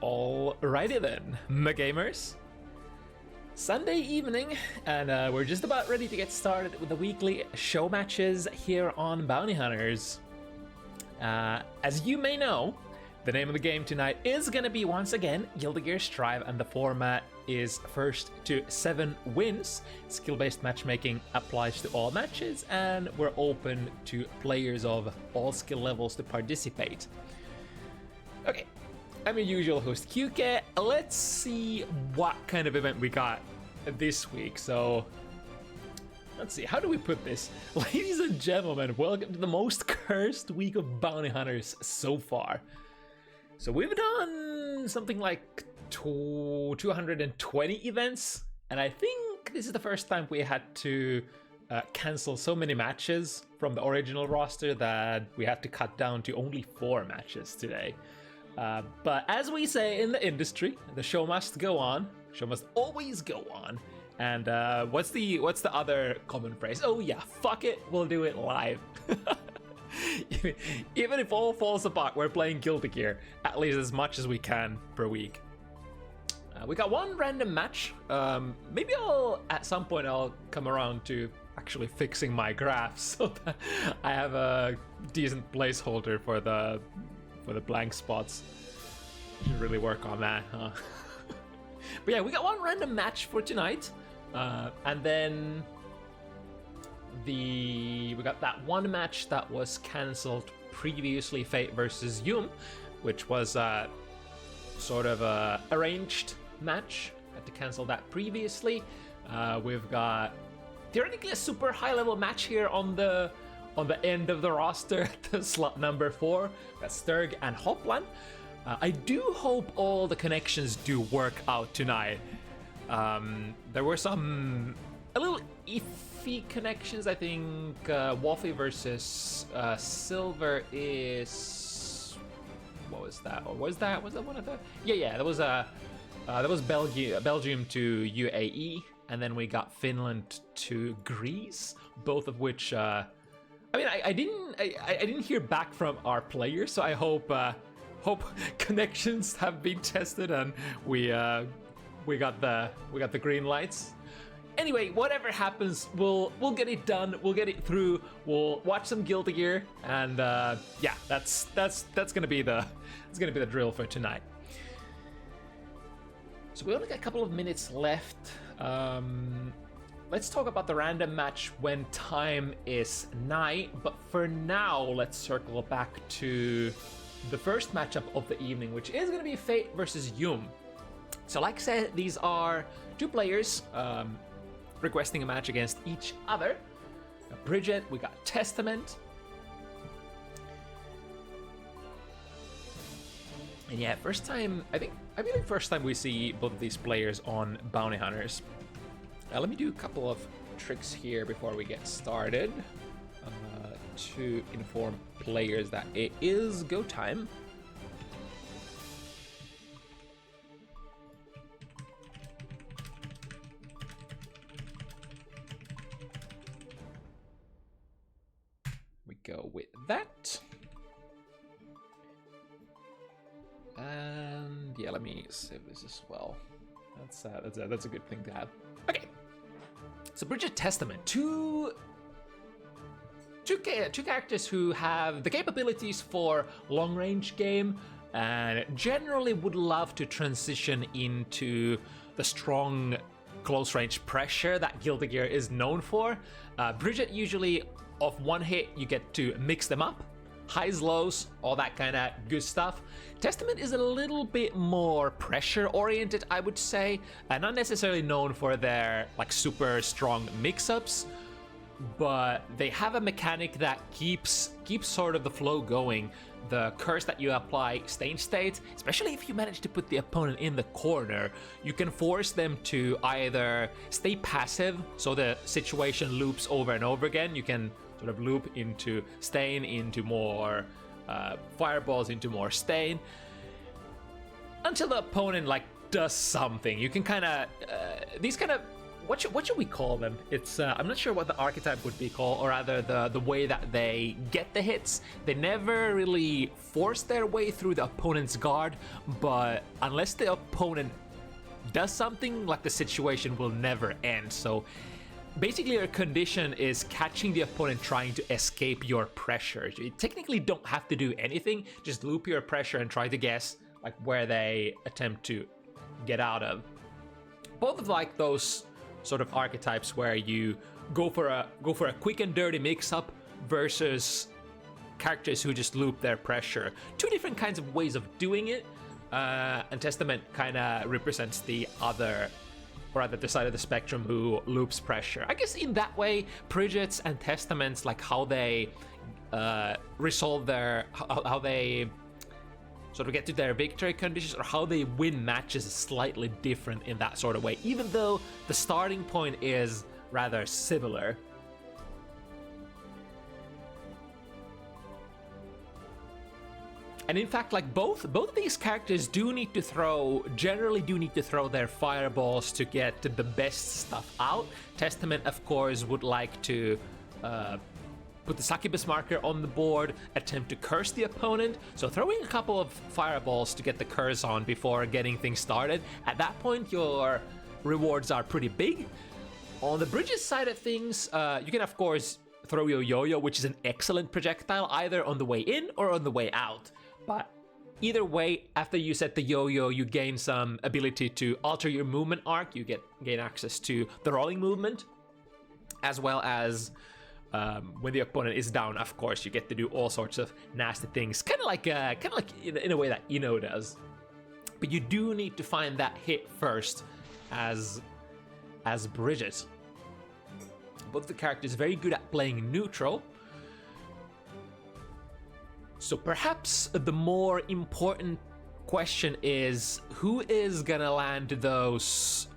Alrighty then, my gamers. Sunday evening, and we're just about ready to get started with the weekly show matches here on Bounty Hunters. As you may know, the name of the game tonight is gonna be once again Guilty Gear Strive, and the format is first to 7 wins. Skill-based matchmaking applies to all matches, and we're open to players of all skill levels to participate. Okay, I'm your usual host QK. Let's see what kind of event we got this week. So let's see, how do we put this? Ladies and gentlemen, welcome to the most cursed week of Bounty Hunters so far. So we've done something like 220 events, and I think this is the first time we had to cancel so many matches from the original roster that we have to cut down to only 4 matches today. But as we say in the industry, the show must go on. Show must always go on. And what's the other common phrase? Oh yeah, fuck it, we'll do it live. Even if all falls apart, we're playing Guilty Gear at least as much as we can per week. We got one random match. Maybe at some point I'll come around to actually fixing my graphs so that I have a decent placeholder for the blank spots. Should really work on that, huh? But yeah, we got one random match for tonight, and then we got that one match that was cancelled previously, Fate versus Yum, which was sort of a arranged match. Had to cancel that previously. We've got theoretically a super high level match here on the end of the roster, the slot number 4. That's Sterg and Hoplan. I do hope all the connections do work out tonight. There were some a little iffy connections. I think Wolfie versus Silver is, what was that? Or was that one of the? Yeah. That was Belgium to UAE, and then we got Finland to Greece. Both of which. I mean, I didn't hear back from our players, so I hope connections have been tested and we got the green lights. Anyway, whatever happens, we'll get it done. We'll get it through. We'll watch some Guilty Gear, and yeah, that's gonna be the drill for tonight. So we only got a couple of minutes left. Let's talk about the random match when time is nigh, but for now, let's circle back to the first matchup of the evening, which is going to be Fate versus Yum. So like I said, these are 2 players requesting a match against each other. Bridget, we got Testament. And yeah, first time, I believe first time we see both of these players on Bounty Hunters. Let me do a couple of tricks here before we get started to inform players that it is go time. We go with that. And yeah, let me save this as well. That's a good thing to have. Okay. So Bridget, Testament, two characters who have the capabilities for long-range game and generally would love to transition into the strong close-range pressure that Guilty Gear is known for. Bridget, usually off one hit, you get to mix them up. Highs, lows, all that kind of good stuff. Testament is a little bit more pressure-oriented, I would say, and not necessarily known for their like super strong mix-ups, but they have a mechanic that keeps sort of the flow going. The curse that you apply, Stain State, especially if you manage to put the opponent in the corner, you can force them to either stay passive, so the situation loops over and over again. You can sort of loop into Stain, into more fireballs, into more Stain, until the opponent like does something. You can kind of these kind of what should we call them? It's I'm not sure what the archetype would be called, or rather the way that they get the hits. They never really force their way through the opponent's guard, but unless the opponent does something, like, the situation will never end. So basically your condition is catching the opponent trying to escape your pressure. You technically don't have to do anything, just loop your pressure and try to guess like where they attempt to get out of. Both of like those sort of archetypes where you go for a quick and dirty mix-up versus characters who just loop their pressure. Two different kinds of ways of doing it, and Testament kind of represents the other, or rather the side of the spectrum who loops pressure. I guess in that way, Pridget's and Testament's, like how they resolve their, how they sort of get to their victory conditions, or how they win matches, is slightly different in that sort of way, even though the starting point is rather similar. And in fact, like both of these characters generally do need to throw their fireballs to get the best stuff out. Testament, of course, would like to put the succubus marker on the board, attempt to curse the opponent, so throwing a couple of fireballs to get the curse on before getting things started. At that point, your rewards are pretty big. On the Bridges side of things, you can of course throw your yo-yo, which is an excellent projectile, either on the way in or on the way out. But either way, after you set the yo-yo, you gain some ability to alter your movement arc. You gain access to the rolling movement, as well as when the opponent is down, of course, you get to do all sorts of nasty things, kind of like in a way that Ino does. But you do need to find that hit first, as Bridget. Both the characters very good at playing neutral. So perhaps the more important question is, who is gonna land those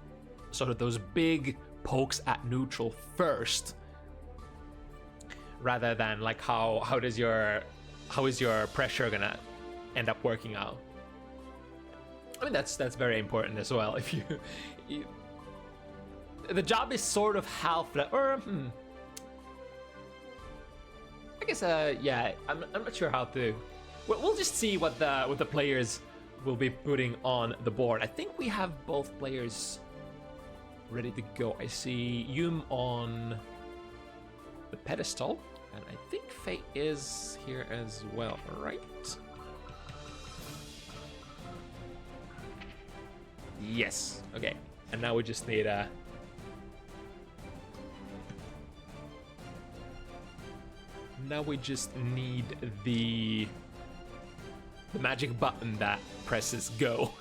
big pokes at neutral first, rather than like how is your pressure gonna end up working out? I mean, that's very important as well. If you the job is sort of half, or I guess yeah, I'm not sure how to. We'll just see what the players will be putting on the board. I think we have both players ready to go. I see Yum on the pedestal, and I think Faye is here as well, right? Yes. Okay. And now we just need the magic button that presses go.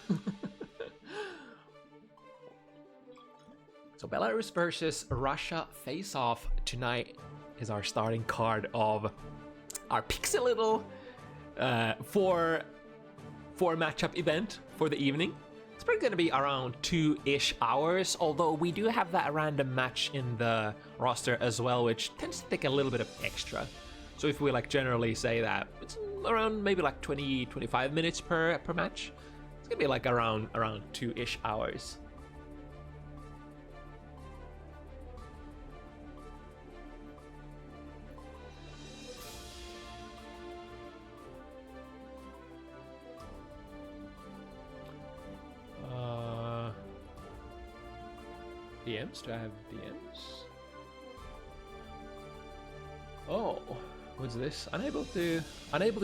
So Belarus versus Russia face-off tonight is our starting card of our pixie little four matchup event for the evening. It's probably going to be around 2-ish hours, although we do have that random match in the roster as well, which tends to take a little bit of extra. So if we like generally say that it's around maybe like 20-25 minutes per match, it's gonna be like around 2-ish hours. DMs? Do I have DMs? Oh, what's this? Unable to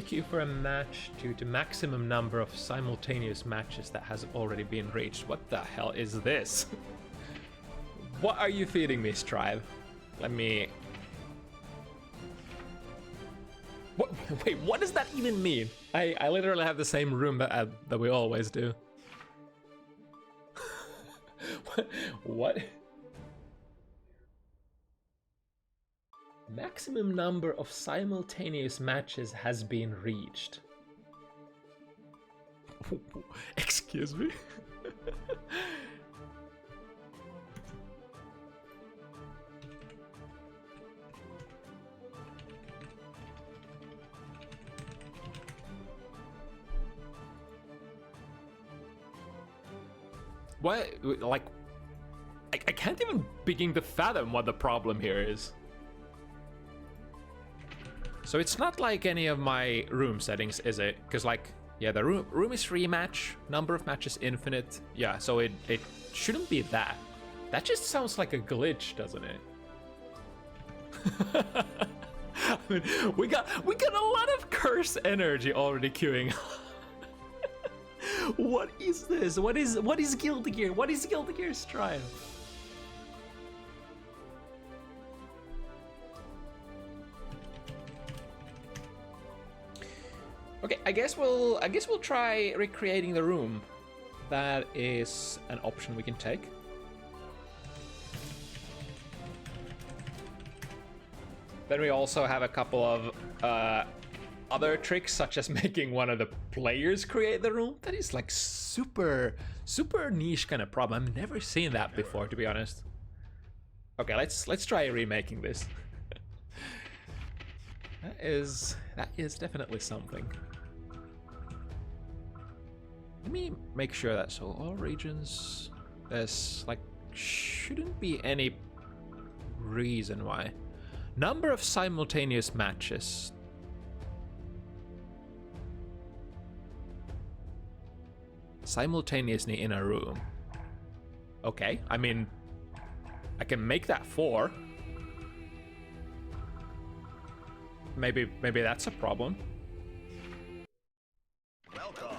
queue for a match due to maximum number of simultaneous matches that has already been reached. What the hell is this? What are you feeding me, Strive? Let me... Wait, what does that even mean? I literally have the same room that we always do. What? Maximum number of simultaneous matches has been reached. Excuse me? What? Like, I can't even begin to fathom what the problem here is. So it's not like any of my room settings, is it? Because like, yeah, the room is rematch, number of matches infinite. Yeah, so it shouldn't be that. That just sounds like a glitch, doesn't it? I mean, we got a lot of curse energy already queuing. What is this? What is Guilty Gear? What is Guilty Gear's triumph? Okay, I guess we'll try recreating the room. That is an option we can take. Then we also have a couple of other tricks, such as making one of the players create the room. That is like super niche kind of problem. I've never seen that before, to be honest. Okay, let's try remaking this. That is definitely something. Let me make sure that so all regions, there's like shouldn't be any reason why. Number of simultaneous matches. Simultaneously in a room. Okay, I mean, I can make that 4. Maybe that's a problem. Welcome.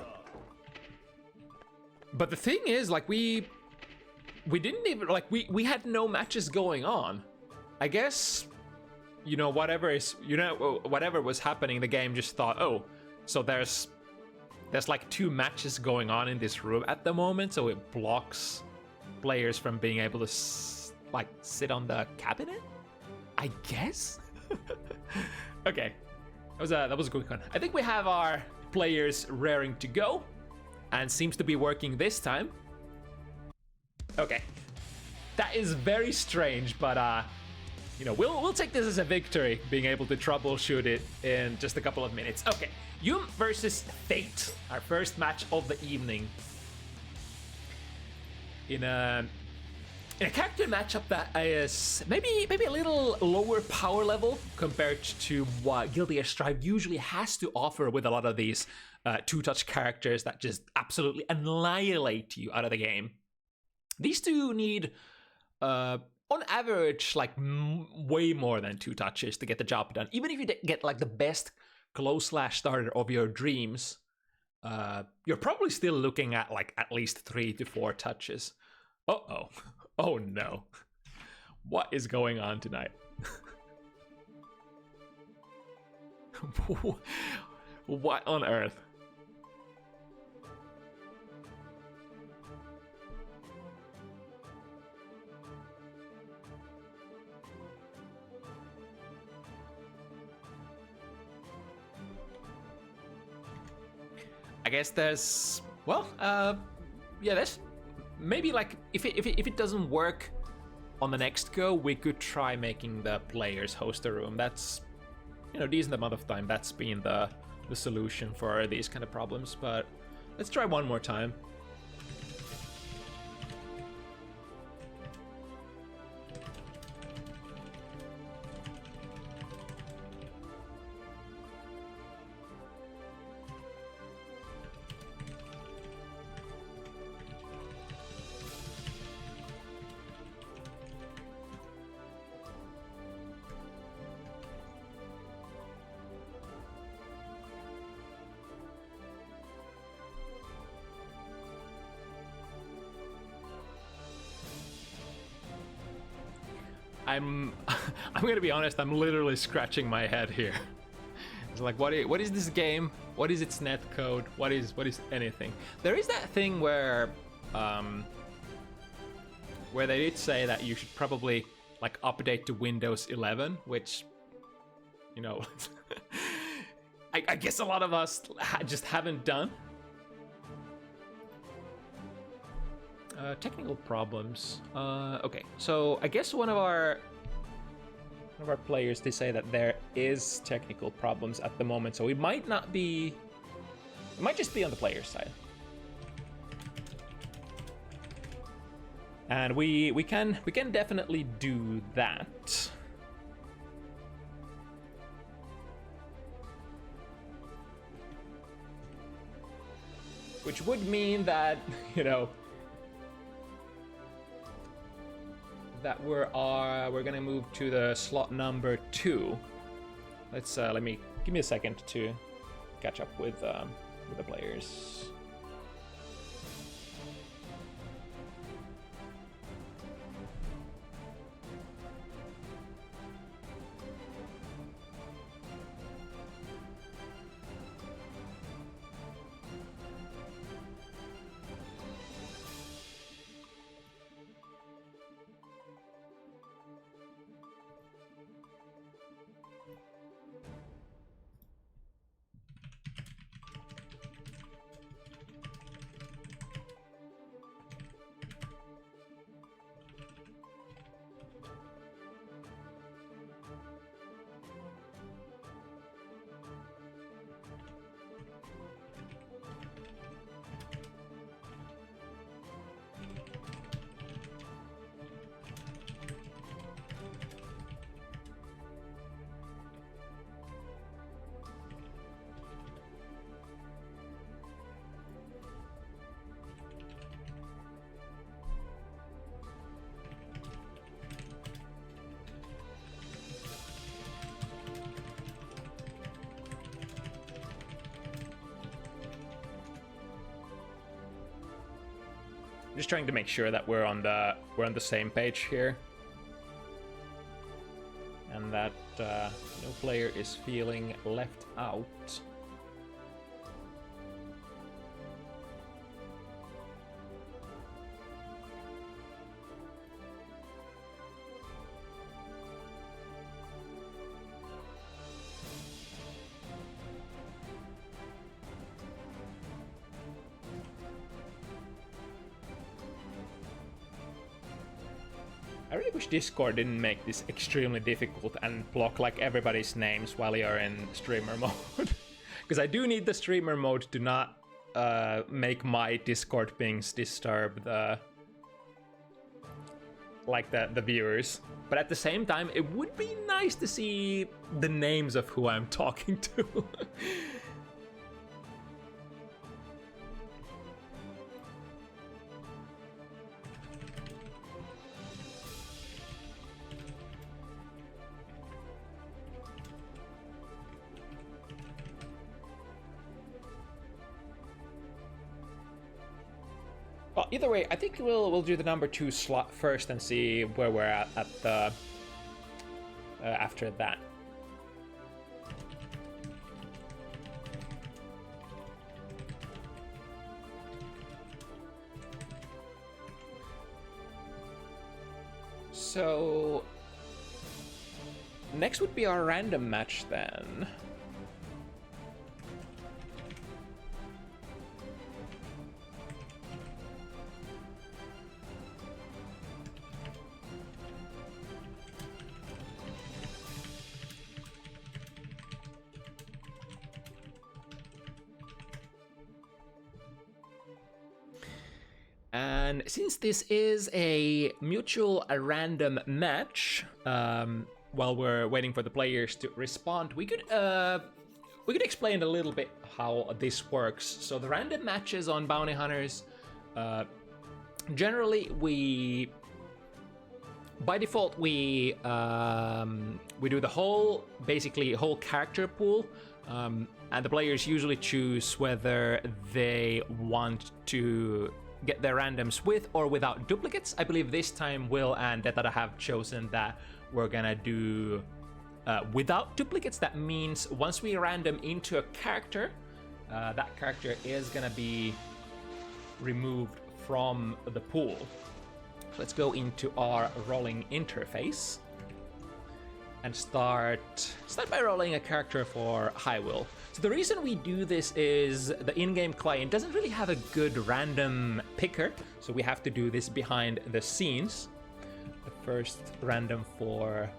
But the thing is, like, we didn't even, like, we had no matches going on. I guess, you know, whatever was happening, the game just thought, oh, so there's like 2 matches going on in this room at the moment, so it blocks players from being able to like sit on the cabinet, I guess. Okay, that was a good one. I think we have our players raring to go, and seems to be working this time. Okay, that is very strange, but you know, we'll take this as a victory, being able to troubleshoot it in just a couple of minutes. Okay, Yum versus Fate, our first match of the evening. In a character matchup that is maybe a little lower power level compared to what Guilty Gear Strive usually has to offer with a lot of these two-touch characters that just absolutely annihilate you out of the game. These two need, on average, like way more than 2 touches to get the job done. Even if you get like the best close slash starter of your dreams, you're probably still looking at like at least 3 to 4 touches. Uh-oh. Oh no. What is going on tonight? What on earth? I guess there's, well, yeah, there's maybe like if it doesn't work on the next go, we could try making the players host a room. That's, you know, decent amount of time. That's been the solution for these kind of problems. But let's try one more time. I'm gonna be honest, I'm literally scratching my head here. It's like, what is this game? What is its net code? What is anything? There is that thing where they did say that you should probably like update to Windows 11, which, you know, I guess a lot of us just haven't done. Technical problems. Okay, so I guess one of our players did say that there is technical problems at the moment, so it might not be. It might just be on the player's side. And we can definitely do that. Which would mean that, you know, that we're gonna move to the slot number 2. Let's give me a second to catch up with the players. Just trying to make sure that we're on the same page here, and that no player is feeling left out. I really wish Discord didn't make this extremely difficult and block like everybody's names while you're in streamer mode. Because I do need the streamer mode to not make my Discord pings disturb the viewers. But at the same time, it would be nice to see the names of who I'm talking to. Well, either way, I think we'll do the number 2 slot first and see where we're at the after that. So next would be our random match then. And since this is a mutual random match, while we're waiting for the players to respond, we could explain a little bit how this works. So the random matches on Bounty Hunters, generally by default we do the whole character pool, and the players usually choose whether they want to get their randoms with or without duplicates. I believe this time Will and Detada have chosen that we're gonna do without duplicates. That means once we random into a character, that character is gonna be removed from the pool. So let's go into our rolling interface and start by rolling a character for HiWill. So the reason we do this is the in-game client doesn't really have a good random picker, so we have to do this behind the scenes. The first random for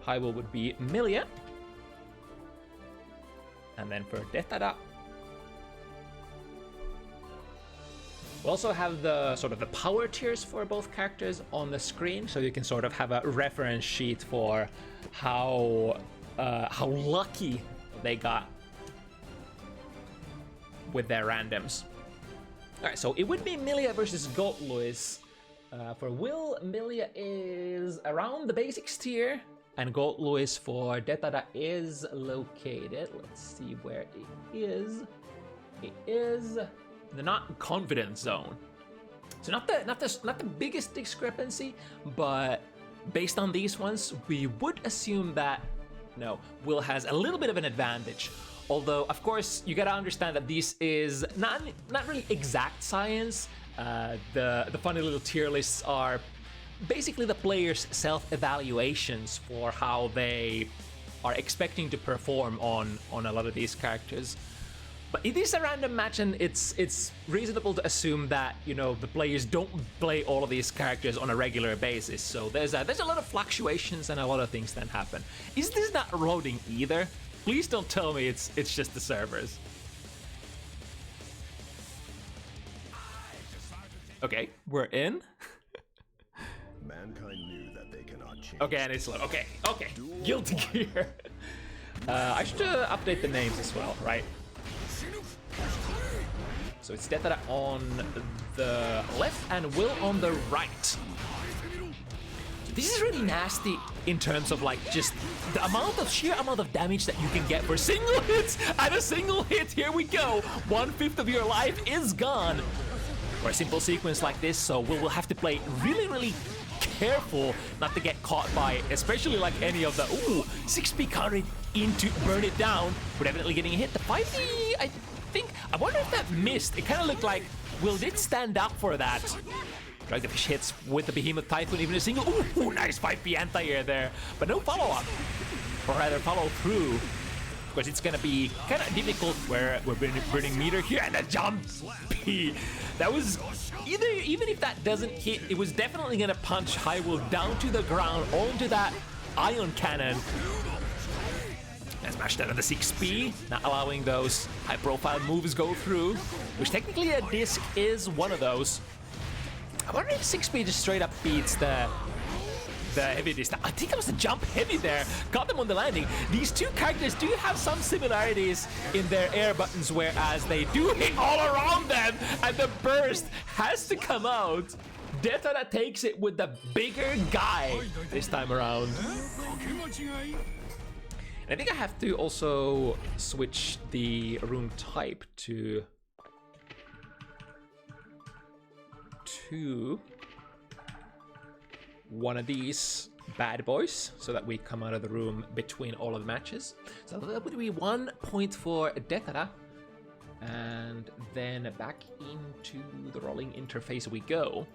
HiWill would be Milia, and then for Detada, We also have the sort of the power tiers for both characters on the screen, so you can sort of have a reference sheet for how lucky they got with their randoms. All right, so it would be Milia versus Goat Lewis. For Will, Milia is around the basics tier, and Goat Lewis for Detada is located. Let's see where it is. It is the not confident zone. So not the biggest discrepancy, but based on these ones, we would assume that no, Will has a little bit of an advantage. Although, of course, you gotta understand that this is not really exact science. The funny little tier lists are basically the players' self-evaluations for how they are expecting to perform on a lot of these characters. But it is a random match, and it's reasonable to assume that, you know, the players don't play all of these characters on a regular basis. So there's a lot of fluctuations and a lot of things that happen. Is this not loading either? Please don't tell me it's just the servers. Okay, we're in. Mankind knew that they cannot change. Okay, and it's slow. Okay, Guilty Gear. I should update the names as well, right? So it's Detada on the left and Will on the right. So this is really nasty in terms of like just the sheer amount of damage that you can get for single hits. And a single hit, here we go. 1/5 of your life is gone. For a simple sequence like this, so we'll have to play really careful not to get caught by, especially like any of the 6p counter into burn it down. We're definitely getting a hit. The 5D, I wonder if that missed. It kind of looked like Will did stand up for that. Drag the fish hits with the Behemoth Typhoon, even a single. Ooh, nice 5p anti-air there, but no follow-up, or rather follow-through. Of course, it's gonna be kind of difficult where we're burning meter here, and a jump P. That was even if that doesn't hit, it was definitely gonna punch HiWill down to the ground onto that ion cannon. And smash that on the 6p, not allowing those high-profile moves go through, which technically a disc is one of those. I wonder if 6p just straight up beats the heavy disc. I think it was the jump heavy there, got them on the landing. These two characters do have some similarities in their air buttons, whereas they do hit all around them, and the burst has to come out. Detada takes it with the bigger guy this time around. I think I have to also switch the rune type to one of these bad boys, so that we come out of the room between all of the matches. So that would be 1 point for Detada, and then back into the rolling interface we go.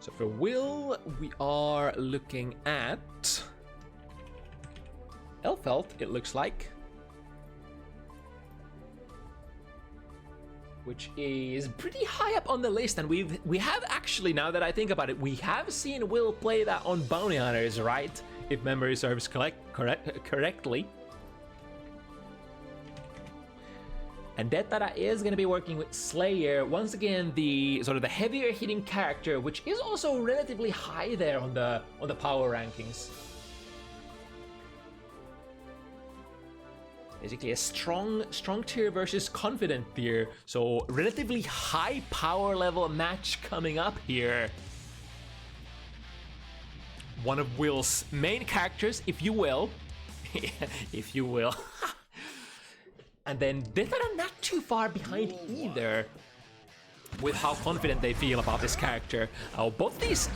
So for Will, we are looking at Elfelt, it looks like, which is pretty high up on the list, and we have actually, now that I think about it, we have seen Will play that on Bounty Hunters, right? If memory serves correctly. And Detada is going to be working with Slayer, once again the sort of the heavier hitting character, which is also relatively high there on the power rankings. Basically a strong tier versus confident tier, so relatively high power level match coming up here. One of Will's main characters, if you will. If you will. And then Detada not too far behind either, with how confident they feel about this character. Both these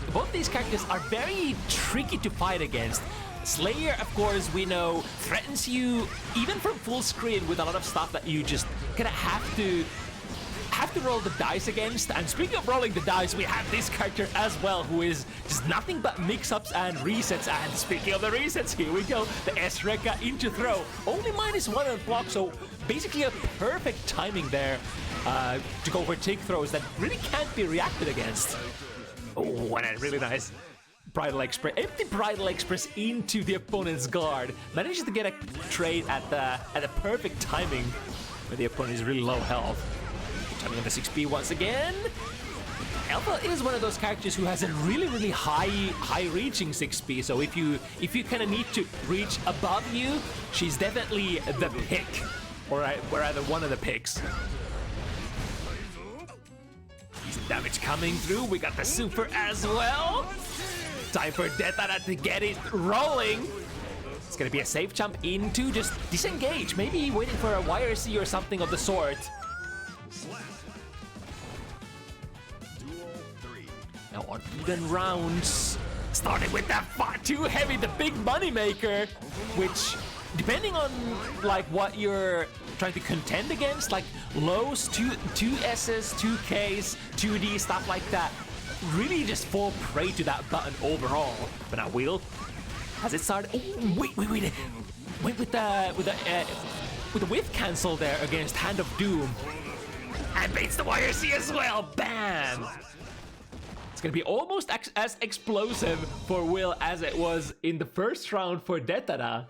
characters are very tricky to fight against. Slayer, of course, we know, threatens you even from full screen with a lot of stuff that you just kind of have to roll the dice against. And speaking of rolling the dice, we have this character as well, who is just nothing but mix-ups and resets. And speaking of the resets, here we go, the S-Rekka into throw. Only -1 on block, so basically a perfect timing there to go for tick throws that really can't be reacted against. Oh, and a really nice Bridal Express, empty Bridal Express into the opponent's guard. Manages to get a trade at the perfect timing. where the opponent is really low health. Turning on the 6B once again. Elva is one of those characters who has a really high reaching 6B, so if you kind of need to reach above you, she's definitely the pick, or rather one of the picks. Decent damage coming through. We got the super as well. Time for Detada to get it rolling. It's gonna be a safe jump into just disengage, maybe waiting for a YRC or something of the sort. Now on even rounds, starting with that far too heavy, the big money maker, which depending on like what you're trying to contend against, like lows, 2Ss, 2Ks, 2D, stuff like that, really just fall prey to that button overall. But now HiWill, has it started? Oh, wait. Went with the whiff cancel there against Hand of Doom. And baits the YRC as well. Bam! It's gonna be almost as explosive for HiWill as it was in the first round for Detada.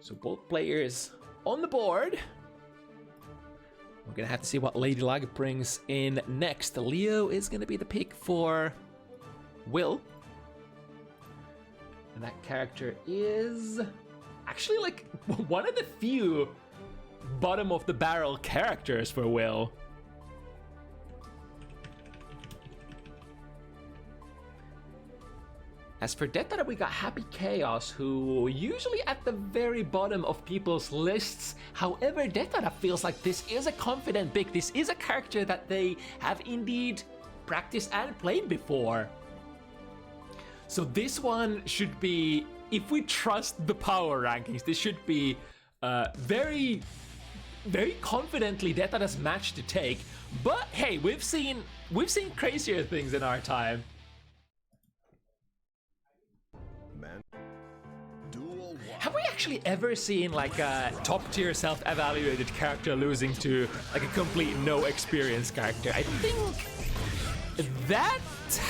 So both players on the board. We're gonna have to see what Lady Luck brings in next. Leo is gonna be the pick for HiWill. And that character is actually like one of the few bottom of the barrel characters for HiWill. As for Detada, we got Happy Chaos, who usually at the very bottom of people's lists. However, Detada feels like this is a confident pick. This is a character that they have indeed practiced and played before. So this one should be, if we trust the power rankings, this should be very confidently Detada's match to take. But hey, we've seen crazier things in our time. Have we actually ever seen like a top tier self-evaluated character losing to like a complete no experience character? I think that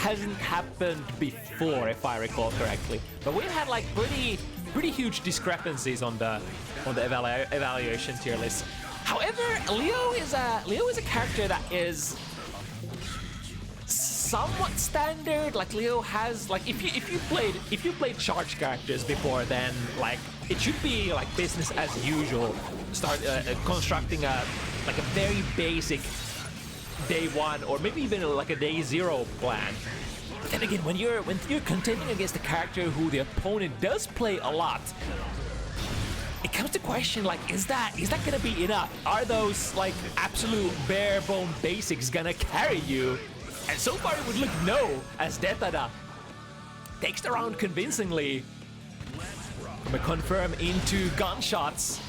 hasn't happened before, if I recall correctly. But we've had like pretty huge discrepancies on the evaluation tier list. However, Leo is a character that is somewhat standard. Like Leo has like if you played charge characters before, then like it should be like business as usual. Start constructing a very basic day one or maybe even like a day zero plan. But then again, when you're contending against a character who the opponent does play a lot, it comes to question like, is that gonna be enough? Are those like absolute bare bone basics gonna carry you? And so far it would look no, as Detada takes the round convincingly. From a confirm into gunshots.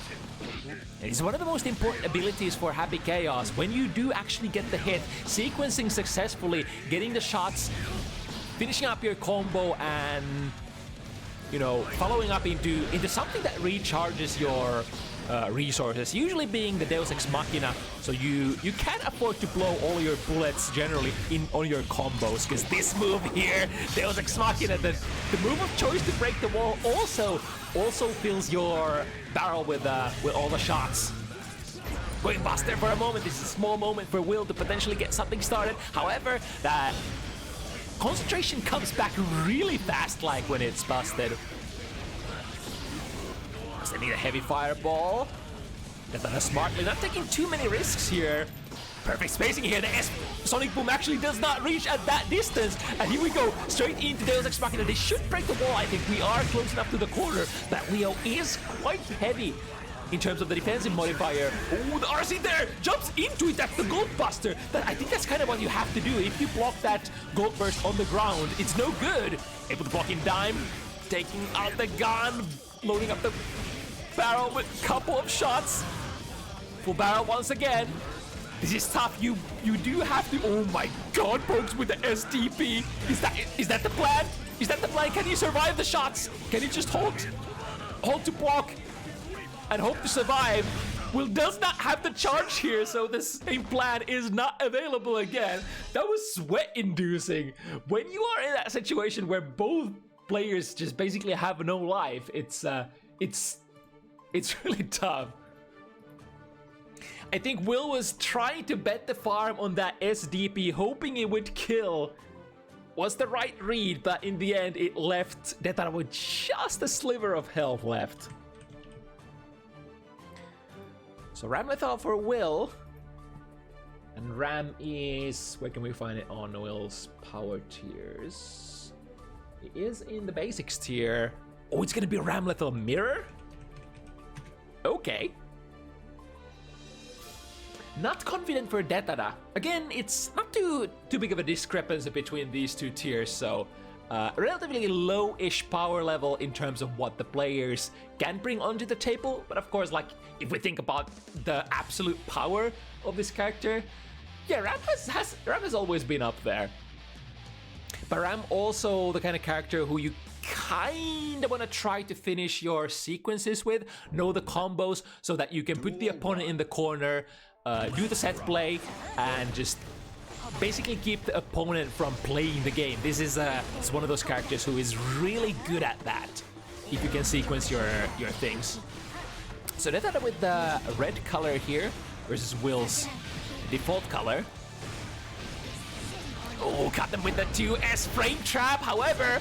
It's one of the most important abilities for Happy Chaos. When you do actually get the hit, sequencing successfully, getting the shots, finishing up your combo, and you know, following up into something that recharges your resources, usually being the Deus Ex Machina, so you can't afford to blow all your bullets generally on your combos, because this move here, Deus Ex Machina, the move of choice to break the wall, also fills your barrel with all the shots. Going Buster for a moment. This is a small moment for HiWill to potentially get something started. However, that concentration comes back really fast, like when it's busted. They need a heavy fireball. Detada smartly not taking too many risks here. Perfect spacing here. The Sonic Boom actually does not reach at that distance. And here we go, straight into Deus Ex Machina. They should break the wall. I think we are close enough to the corner. But Leo is quite heavy in terms of the defensive modifier. Oh, the RC there jumps into it. That's the Gold Buster. I think that's kind of what you have to do. If you block that Gold Burst on the ground, it's no good. Able to block in Dime, taking out the gun, loading up the barrel with a couple of shots. Full barrel once again. This is tough. You do have to. Oh my God, Pokes with the STP. Is that the plan? Is that the plan? Can you survive the shots? Can you just hold to block and hope to survive? HiWill does not have the charge here, so the same plan is not available again. That was sweat-inducing. When you are in that situation where both players just basically have no life. It's really tough. I think Will was trying to bet the farm on that SDP, hoping it would kill. Was the right read, but in the end it left Detada with just a sliver of health left. So Ram Lethal for Will. And Ram is... where can we find it on Will's power tiers? It is in the basics tier. Oh, it's gonna be Ram Lethal Mirror? Okay. Not confident for Detada. Again, it's not too big of a discrepancy between these two tiers, so relatively low-ish power level in terms of what the players can bring onto the table. But of course, like, if we think about the absolute power of this character, yeah, Ram has always been up there. But Ram also the kind of character who you kind of want to try to finish your sequences with, know the combos so that you can put the opponent in the corner, do the set play, and just basically keep the opponent from playing the game. This is it's one of those characters who is really good at that, if you can sequence your things. So Detada with the red color here versus Will's default color. Oh, got them with the 2S frame trap. However,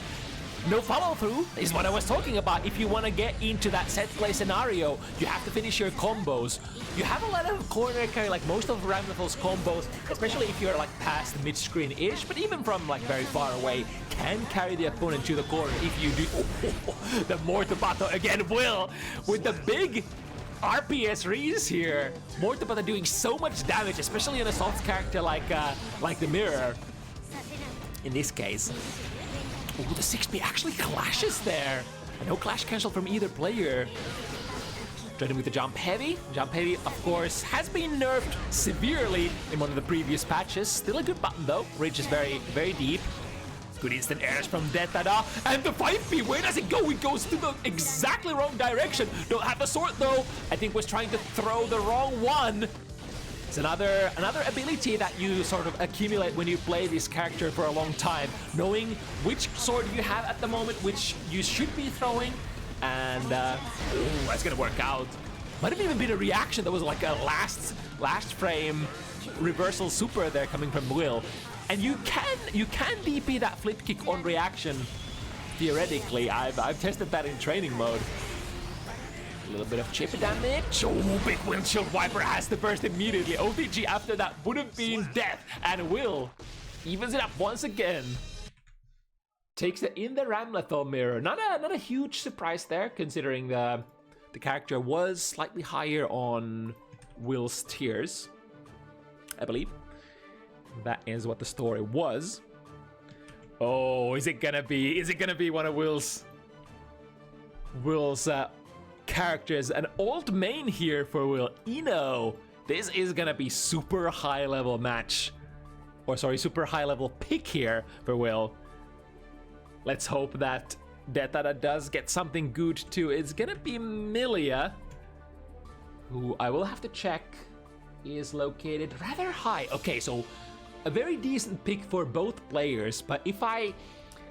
no follow through is what I was talking about. If you want to get into that set play scenario, you have to finish your combos. You have a lot of corner carry, like most of Ram Lethal's combos, especially if you're like past mid-screen-ish, but even from like very far away, can carry the opponent to the corner if you do. The Mortabata again, Will, with the big RPS reads here. Mortabata doing so much damage, especially on a soft character like the Mirror. In this case. Ooh, the 6P actually clashes there. No clash cancel from either player. Trading with the jump heavy. Jump heavy, of course, has been nerfed severely in one of the previous patches. Still a good button though. Reaches very, very deep. Good instant airs from Detada. And the 5P, where does it go? It goes to the exactly wrong direction. Don't have the sword though. I think was trying to throw the wrong one. It's another ability that you sort of accumulate when you play this character for a long time, knowing which sword you have at the moment, which you should be throwing, and ooh, that's gonna work out. Might have even been a reaction that was like a last frame reversal super there coming from Will, and you can DP that flip kick on reaction theoretically. I've tested that in training mode. A little bit of chip damage. Oh, big windshield wiper has the burst immediately. OTG after that would have been death, and Will evens it up once again. Takes it in the Ram Lethal Mirror. Not a huge surprise there, considering the character was slightly higher on Will's tiers, I believe. That is what the story was. Oh, is it gonna be one of Will's characters? An old main here for Will, Eno. This is gonna be super high level match, or sorry, super high level pick here for Will. Let's hope that Detada does get something good too. It's gonna be Milia, who I will have to check is located rather high. Okay, so a very decent pick for both players, but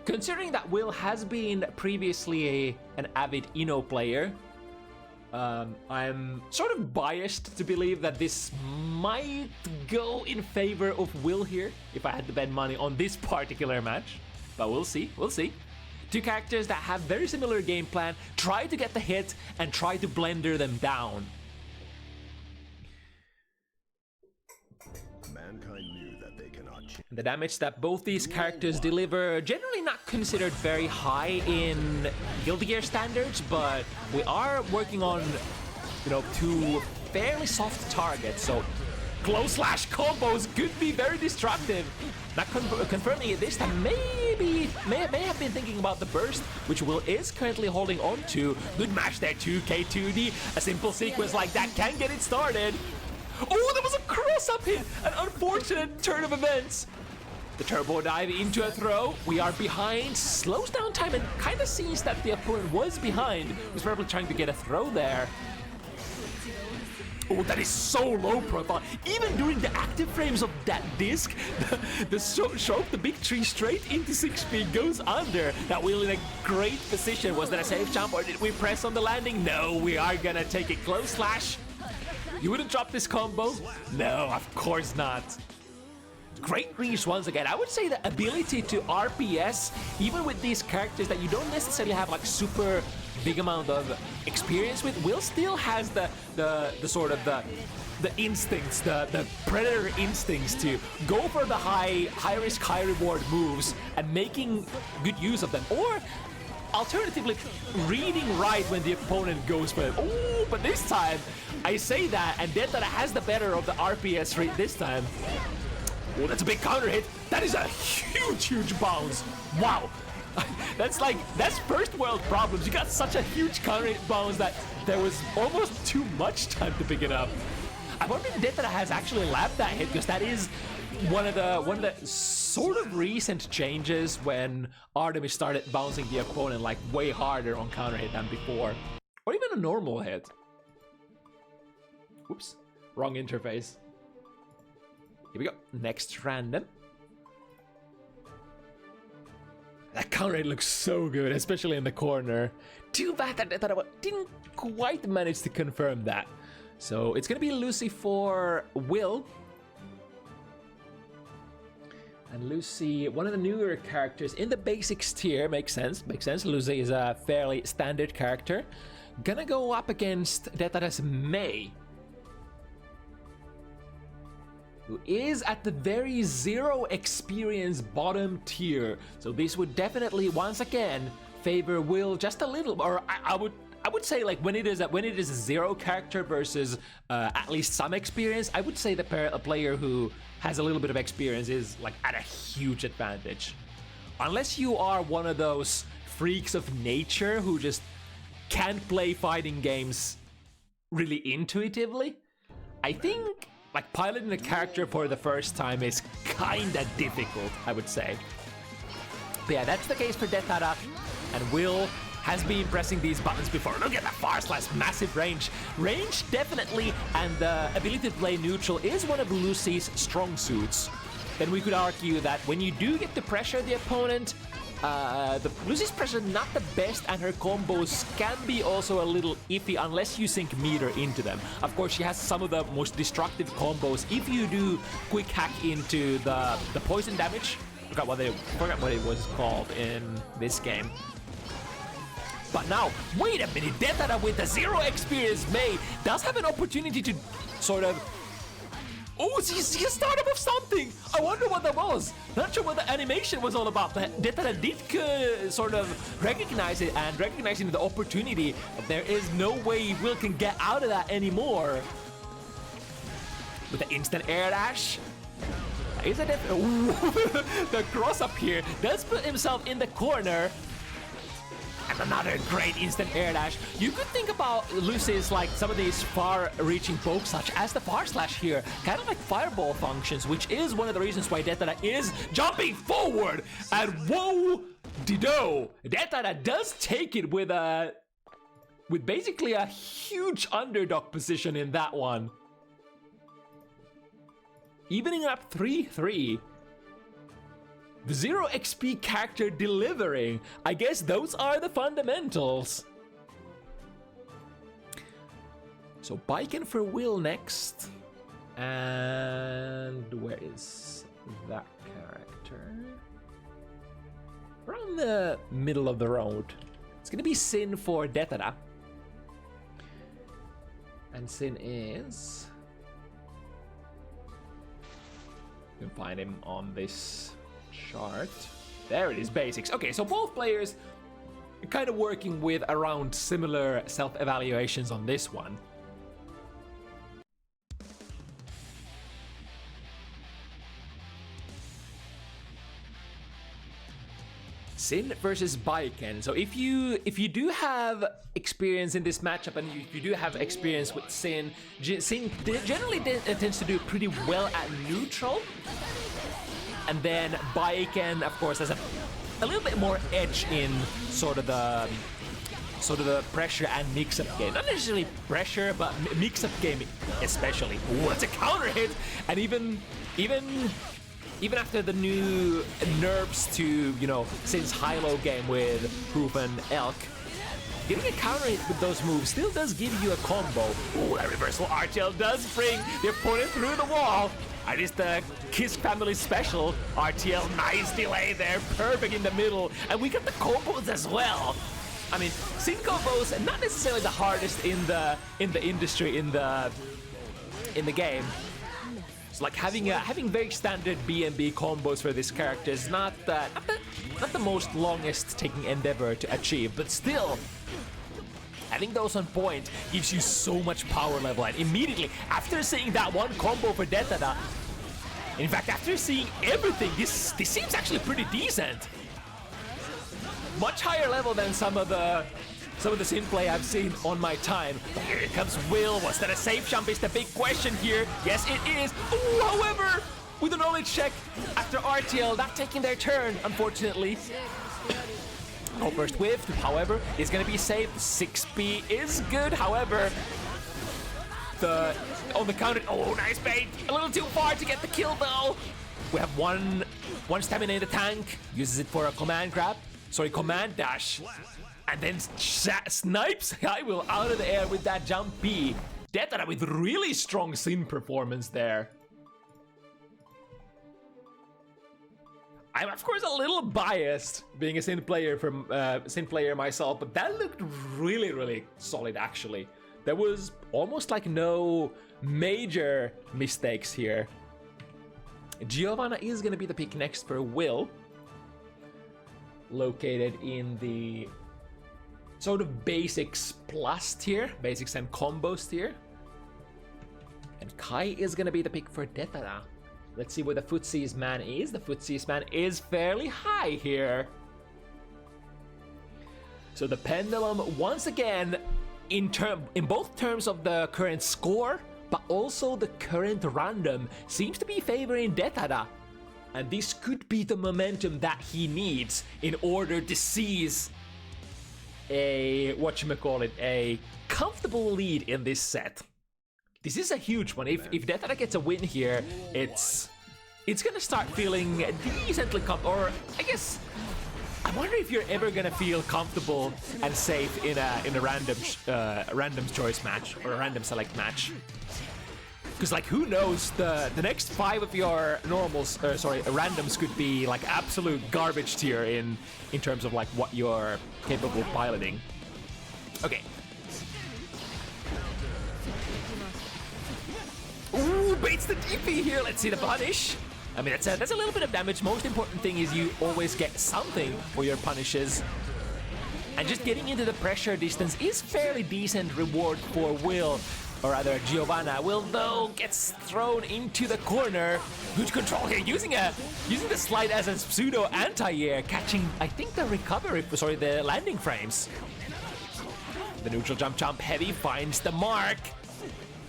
considering that Will has been previously an avid Eno player, I'm sort of biased to believe that this might go in favor of Will here, if I had to bet money on this particular match. But we'll see, we'll see. Two characters that have very similar game plan, try to get the hit and try to blender them down. The damage that both these characters deliver, generally not considered very high in Guilty Gear standards, but we are working on, you know, two fairly soft targets, so close slash combos could be very destructive. Not confirming it this time, may have been thinking about the burst, which Will is currently holding on to. Good match there, 2K2D. A simple sequence like that can get it started. Oh, there was a cross-up hit! An unfortunate turn of events. The turbo dive into a throw. We are behind. Slows down time and kind of sees that the opponent was behind. Was probably trying to get a throw there. Oh, that is so low profile. Even during the active frames of that disc, the stroke, the big tree straight into 6 speed goes under. That Will in a great position. Was that a safe jump or did we press on the landing? No, we are gonna take a close slash. You wouldn't drop this combo? No, of course not. Great reach once again. I would say the ability to RPS, even with these characters that you don't necessarily have like super big amount of experience with, Will still has the sort of the instincts, the predator instincts to go for the high risk, high reward moves and making good use of them. Or alternatively, reading right when the opponent goes for it. Oh, but this time, I say that, and Detada has the better of the RPS rate this time. Oh, that's a big counter hit. That is a huge bounce. Wow. That's first world problems. You got such a huge counter hit bounce that there was almost too much time to pick it up. I wonder if Detada has actually lapped that hit, because that is one of the sort of recent changes when Artemis started bouncing the opponent like way harder on counter hit than before. Or even a normal hit. Oops, wrong interface. Here we go, next random. That counter hit looks so good, especially in the corner. Too bad that Detada didn't quite manage to confirm that. So it's gonna be Lucy for Will. And Lucy, one of the newer characters in the basics tier, makes sense. Lucy is a fairly standard character. Gonna go up against Detada's Mei, who is at the very zero experience bottom tier. So this would definitely once again favor Will just a little, or I would say like when it is a zero character versus at least some experience, I would say the player who has a little bit of experience is like at a huge advantage. Unless you are one of those freaks of nature who just can't play fighting games really intuitively, I think like piloting a character for the first time is kinda difficult, I would say. But yeah, that's the case for Detada, and Will has been pressing these buttons before. Look at that far slash, massive range. Range definitely, and the ability to play neutral is one of Lucy's strong suits. Then we could argue that when you do get to pressure the opponent, Lucy's pressure not the best, and her combos can be also a little iffy unless you sink meter into them. Of course, she has some of the most destructive combos if you do quick hack into the poison damage. Forgot what it was called in this game. But now, wait a minute, Detada with the zero experience Mei does have an opportunity to sort of... Oh, she started with something! I wonder what that was! Not sure what the animation was all about, but Detada did sort of recognize it, and recognizing the opportunity. There is no way Will can get out of that anymore. With the instant air dash. Is it the cross up here does put himself in the corner. And another great instant air dash. You could think about Lucy's like some of these far-reaching pokes, such as the far slash here, kind of like fireball functions, which is one of the reasons why Detada is jumping forward. And whoa, dido, Detada does take it with basically a huge underdog position in that one. Evening up 3-3. The 0 XP character delivering. I guess those are the fundamentals. So Baiken for Will next. And where is that character? Around the middle of the road. It's gonna be Sin for Detada. And Sin is... You can find him on this chart. There it is, basics. Okay, so both players are kind of working with around similar self-evaluations on this one. Sin versus Baiken. So if you do have experience in this matchup, and if you do have experience with Sin, Sin generally tends to do pretty well at neutral. And then Baiken, of course, has a little bit more edge in sort of the sort of the pressure and mix-up game. Not necessarily pressure, but mix-up game especially. Ooh, that's a counter hit! And even after the new nerfs to, you know, since HiWill game with Hoof and Elk, getting a counter hit with those moves still does give you a combo. Ooh, that reversal RTL does bring the opponent through the wall. And it's the Kiss family special. RTL, nice delay there, perfect in the middle. And we got the combos as well. I mean, sync combos, not necessarily the hardest in the industry, in the game. It's like having very standard B&B combos for this character is not the most longest taking endeavor to achieve, but still, having those on point gives you so much power level. And immediately after seeing that one combo for Detada, in fact, after seeing everything, this seems actually pretty decent. Much higher level than some of the sim play I've seen on my time. But here comes Will. Was that a safe jump is the big question here. Yes, it is. Ooh, however, with a knowledge check after RTL not taking their turn, unfortunately. No first whiff, however, is going to be saved. 6B is good, however. On the counter, oh, nice bait. A little too far to get the kill, though. We have one stamina in the tank. Uses it for a command grab. Sorry, command dash. And then snipes HiWill out of the air with that jump B. Detada with really strong Sin performance there. I'm of course a little biased being a Sin player myself, but that looked really, really solid actually. There was almost like no major mistakes here. Giovanna is gonna be the pick next for Will. Located in the sort of basics plus tier, basics and combos tier. And Kai is gonna be the pick for Detada. Let's see where the Footsies man is. The Footsies man is fairly high here. So the pendulum once again in both terms of the current score, but also the current random, seems to be favoring Detada. And this could be the momentum that he needs in order to seize a comfortable lead in this set. This is a huge one. If Detada gets a win here, it's gonna start feeling decently or I guess I wonder if you're ever gonna feel comfortable and safe in a random choice match or a random select match. Because like who knows, the next 5 of your randoms could be like absolute garbage tier in terms of like what you're capable of piloting. Okay. Ooh, baits the DP here. Let's see the punish. I mean, that's a little bit of damage. Most important thing is you always get something for your punishes. And just getting into the pressure distance is fairly decent reward for Will. Or rather, Giovanna. Will, though, gets thrown into the corner. Good control here, using the slide as a pseudo anti-air, catching, I think, the landing frames. The neutral jump heavy finds the mark.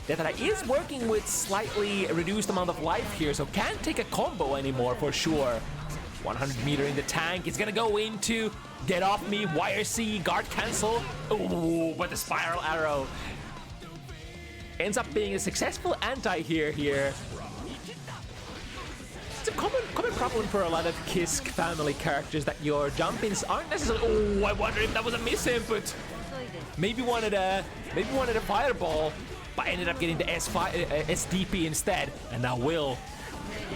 Detada is working with slightly reduced amount of life here, so can't take a combo anymore for sure. 100 meter in the tank. It's gonna go into get off me, YRC, guard cancel. Ooh, but the spiral arrow ends up being a successful anti here. It's a common problem for a lot of Kiss family characters that your jump-ins aren't necessarily. Oh, I wonder if that was a misinput. Maybe wanted a fireball, but ended up getting the SDP instead. And now Will,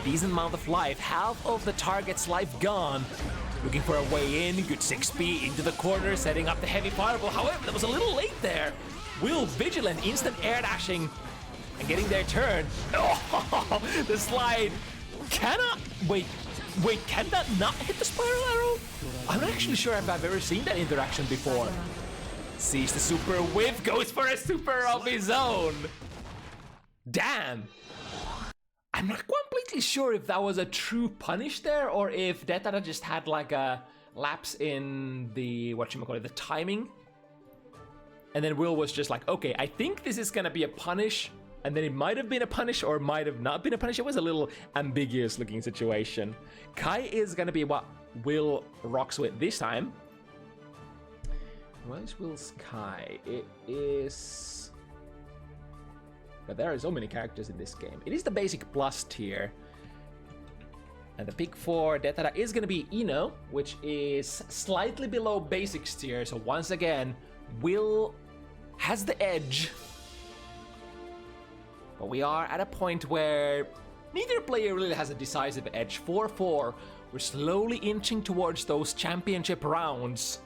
decent amount of life, half of the target's life gone. Looking for a way in, good 6B into the corner, setting up the heavy fireball. However, that was a little late there. Will vigilant, instant air dashing, and getting their turn. Oh, the slide cannot wait. Can that not hit the spiral arrow? I'm not actually sure if I've ever seen that interaction before. Sees the super whiff, goes for a super of his own. Damn. I'm not completely sure if that was a true punish there or if Detada just had like a lapse in the the timing. And then Will was just like, okay, I think this is gonna be a punish, and then it might have been a punish or might have not been a punish. It was a little ambiguous looking situation. Kai is gonna be what Will rocks with this time. What is Will's Kai? It is... But there are so many characters in this game. It is the basic plus tier. And the pick for Detada is going to be Ino, which is slightly below basics tier. So once again, Will has the edge. But we are at a point where neither player really has a decisive edge. 4-4. We're slowly inching towards those championship rounds.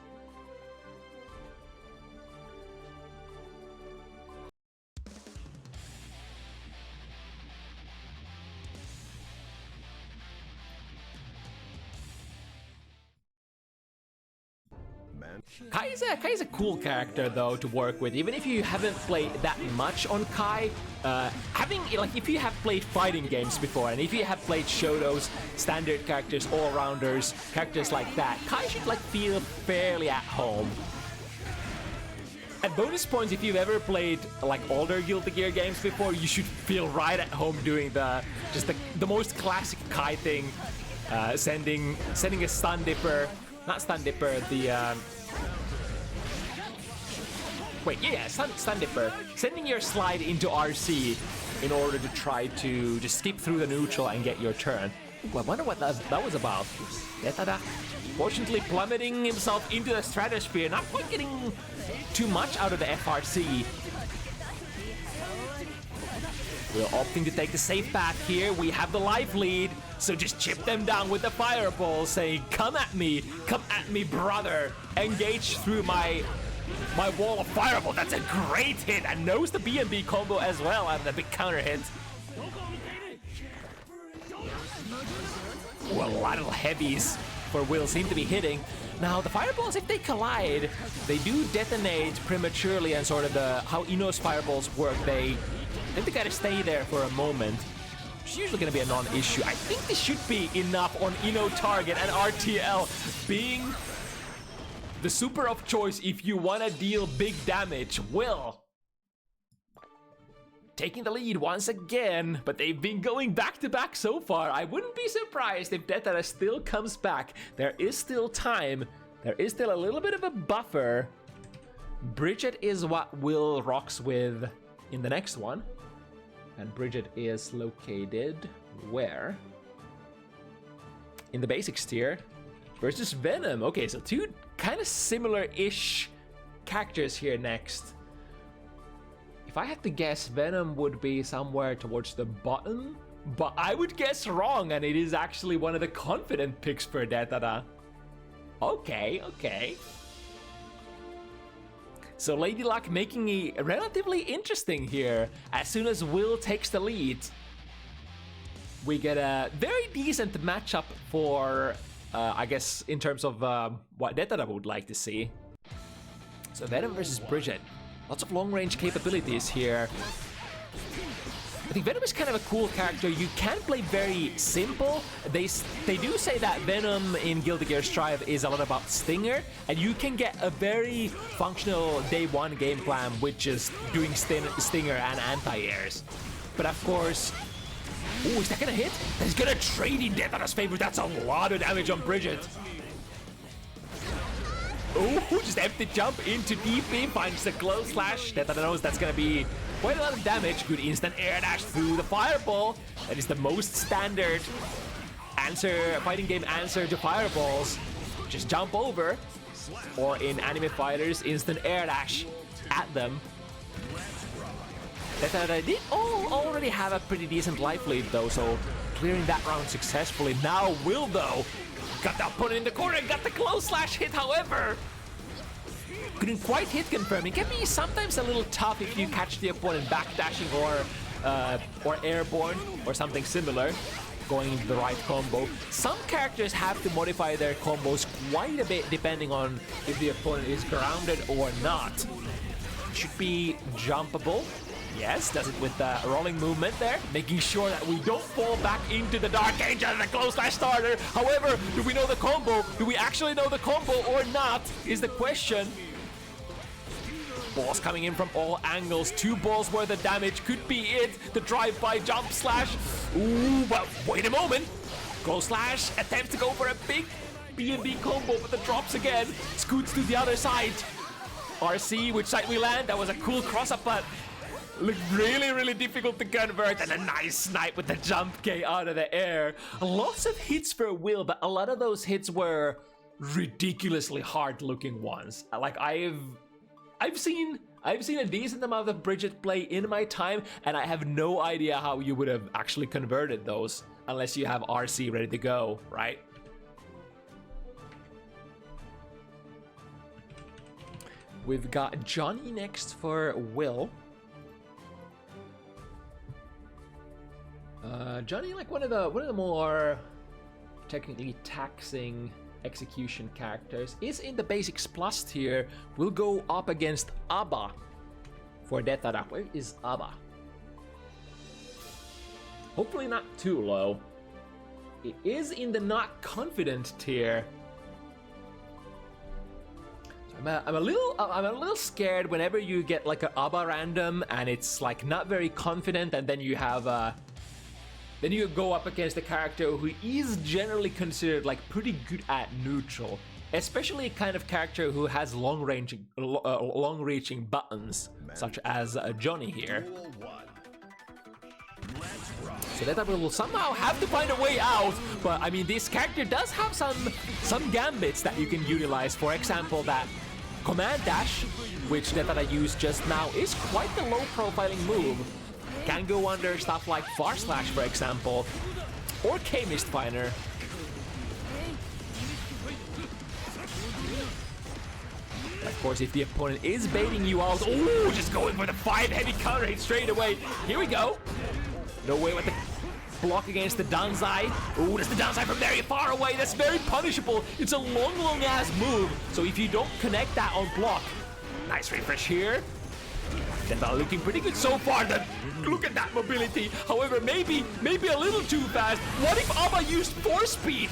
Kai is a cool character though to work with, even if you haven't played that much on Kai. If you have played fighting games before, and if you have played Shoto's standard characters, all-rounders, characters like that, Kai should feel fairly at home. And bonus points, if you've ever played older Guilty Gear games before, you should feel right at home doing the most classic Kai thing, sending a stun dipper. Not Stun Dipper, Stun Dipper. Sending your slide into RC in order to try to just skip through the neutral and get your turn. Ooh, I wonder what that was about. Detada, fortunately plummeting himself into the stratosphere, not quite getting too much out of the FRC. We're opting to take the safe path here. We have the life lead, so just chip them down with the fireball, saying, come at me, brother. Engage through my wall of fireball. That's a great hit, and knows the B&B combo as well, and the big counter hit. Ooh, a lot of heavies for Will seem to be hitting. Now, the fireballs, if they collide, they do detonate prematurely, and sort of how Ino's fireballs work, they gotta stay there for a moment. It's usually gonna be a non-issue. I think this should be enough on Ino target, and RTL being the super of choice if you wanna deal big damage. Will taking the lead once again, but they've been going back-to-back so far. I wouldn't be surprised if Detada still comes back. There is still time. There is still a little bit of a buffer. Bridget is what Will rocks with in the next one. And Bridget is located where? In the basics tier versus Venom. Okay, so two kind of similar-ish characters here next. If I had to guess, Venom would be somewhere towards the bottom, but I would guess wrong, and it is actually one of the confident picks for Detada. Okay. So Lady Luck making it relatively interesting here. As soon as Will takes the lead, we get a very decent matchup for, I guess, in terms of what Detada would like to see. So Venom versus Bridget. Lots of long-range capabilities here. I think Venom is kind of a cool character. You can play very simple. They do say that Venom in Guilty Gear Strive is a lot about Stinger, and you can get a very functional day one game plan with just doing Stinger and anti-airs. But of course... Ooh, is that gonna hit? That's gonna trade in Detada's favor. That's a lot of damage on Bridget. Oh, just empty jump into DP, finds the glow slash. Detada knows that's gonna be quite a lot of damage. Good instant air dash through the fireball. That is the most standard fighting game answer to fireballs. Just jump over, or in anime fighters, instant air dash at them. Detada did already have a pretty decent life lead though, so clearing that round successfully. Now Will though. Got that put in the corner, got the close slash hit, however. Couldn't quite hit confirm. It can be sometimes a little tough if you catch the opponent backdashing or airborne or something similar, going into the right combo. Some characters have to modify their combos quite a bit depending on if the opponent is grounded or not. Should be jumpable. Yes, does it with the rolling movement there, making sure that we don't fall back into the Dark Angel and the close slash starter. However, do we know the combo? Do we actually know the combo or not is the question. Balls coming in from all angles. 2 balls worth of damage could be it. The drive-by jump slash. Ooh, but wait a moment. Close slash attempts to go for a big B&B combo, but the drops again. Scoots to the other side. RC, which side we land. That was a cool cross-up, but looked really, really difficult to convert. And a nice snipe with the jump K out of the air. Lots of hits for Will, but a lot of those hits were ridiculously hard-looking ones. Like I've seen a decent amount of Bridget play in my time, and I have no idea how you would have actually converted those unless you have RC ready to go, right? We've got Johnny next for Will. Johnny, like one of the more technically taxing execution characters, is in the basics plus tier. Will go up against Abba for Detada. Where is Abba? Hopefully not too low. It is in the not confident tier. I'm a little scared whenever you get like a Abba random and it's like not very confident, and then you have then you go up against a character who is generally considered like pretty good at neutral, especially a kind of character who has long-reaching buttons, such as Johnny here. So that will somehow have to find a way out, but I mean this character does have some gambits that you can utilize. For example, that command dash, which Detada used just now, is quite the low profiling move. Can go under stuff like Far Slash, for example, or K-Mist Finer. Of course, if the opponent is baiting you out, ooh, just going for the 5 heavy counter hit straight away. Here we go. No way with the block against the Danzai. Ooh, that's the Danzai from very far away. That's very punishable. It's a long ass move. So if you don't connect that on block, nice refresh here. Detada looking pretty good so far. Look at that mobility. However, maybe a little too fast. What if Abba used force speed?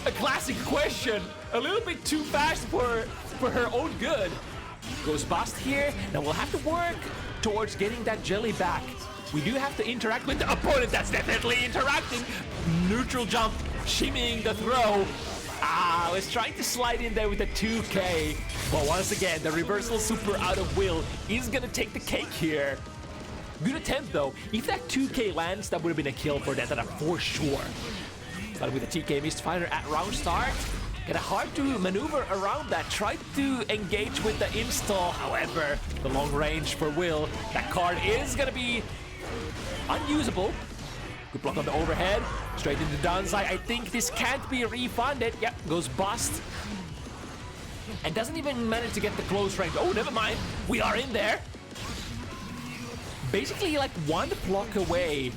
A classic question. A little bit too fast for her own good. Goes bust here. Now we'll have to work towards getting that jelly back. We do have to interact with the opponent. That's definitely interacting. Neutral jump, shimmying the throw. Ah, was trying to slide in there with a 2K. But once again, the reversal super out of Will is gonna take the cake here. Good attempt though. If that 2K lands, that would have been a kill for Detada for sure. Started with a TK Mist Finder at round start. Kinda hard to maneuver around that. Tried to engage with the install. However, the long range for Will, that card is gonna be unusable. Good block on the overhead. Straight into Danzai. I think this can't be refunded. Yep, goes bust. And doesn't even manage to get the close range. Oh, never mind. We are in there. Basically like one block away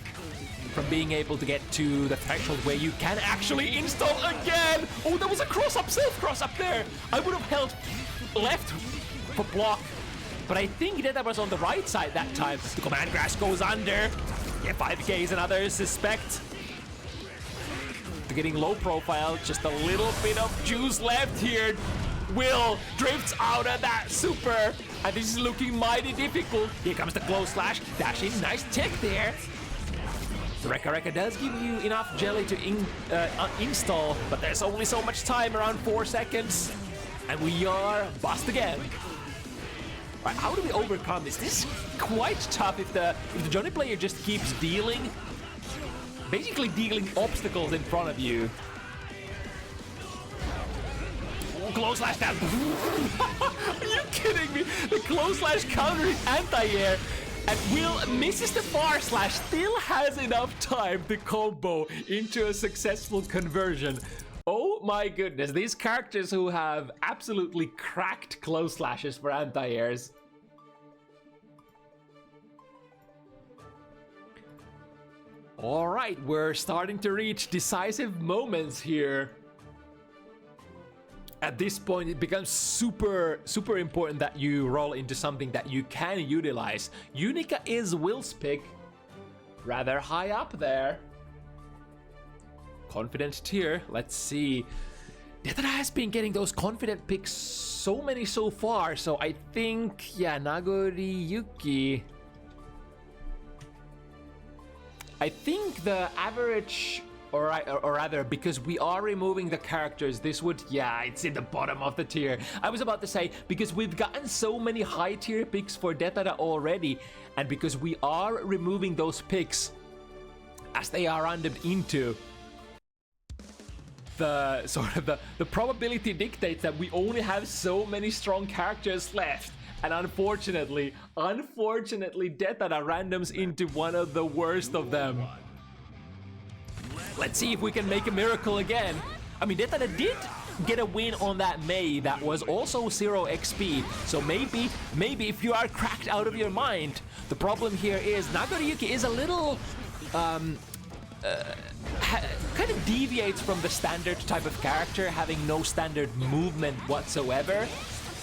from being able to get to the threshold where you can actually install again. Oh, there was a cross-up, self-cross-up there. I would have held left for block, but I think that was on the right side that time. The command grass goes under. Yeah, 5K is another suspect. They're getting low profile, just a little bit of juice left here. Will drifts out of that super, and this is looking mighty difficult. Here comes the close slash, dash in, nice check there. The Rekka does give you enough jelly to install, but there's only so much time, around 4 seconds. And we are bust again. Right, how do we overcome this? This is quite tough if the Johnny player just keeps basically dealing obstacles in front of you. Oh, close slash down. Are you kidding me? The close slash counter is anti-air. And Will misses the far slash, still has enough time to combo into a successful conversion. Oh my goodness, these characters who have absolutely cracked close slashes for anti-airs. Alright, we're starting to reach decisive moments here. At this point, it becomes super important that you roll into something that you can utilize. Unica is Will's pick. Rather high up there. Confident tier, let's see. Detada has been getting those confident picks, so many so far, so I think, yeah, Nagori Yuki. I think the average or rather, because we are removing the characters, this would, yeah, it's in the bottom of the tier. I was about to say, because we've gotten so many high tier picks for Detada already, and because we are removing those picks as they are randomed into, the sort of the probability dictates that we only have so many strong characters left. And unfortunately, Detada randoms into one of the worst of them. Let's see if we can make a miracle again. I mean, Detada did get a win on that Mei that was also 0 XP. So maybe if you are cracked out of your mind, the problem here is Nagoriyuki is a little kind of deviates from the standard type of character, having no standard movement whatsoever.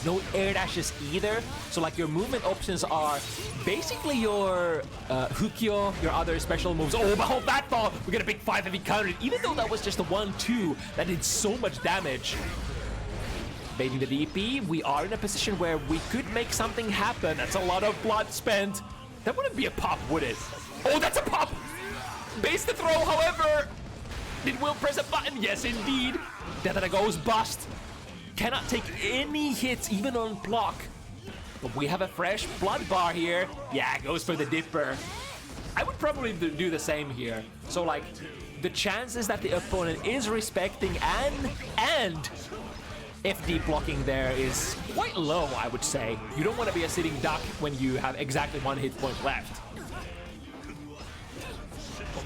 No air dashes either, so like your movement options are basically your Hukyo, your other special moves. Oh, but hold that thought! We get a big 5 heavy counter, even though that was just a 1-2, that did so much damage. Baiting the DP, we are in a position where we could make something happen. That's a lot of blood spent. That wouldn't be a pop, would it? Oh, that's a pop! Base the throw, however! Did Will press a button? Yes, indeed. Detada goes bust. Cannot take any hits, even on block. But we have a fresh blood bar here. Yeah, goes for the Dipper. I would probably do the same here. So, like, the chances that the opponent is respecting and FD blocking there is quite low, I would say. You don't want to be a sitting duck when you have exactly 1 hit point left.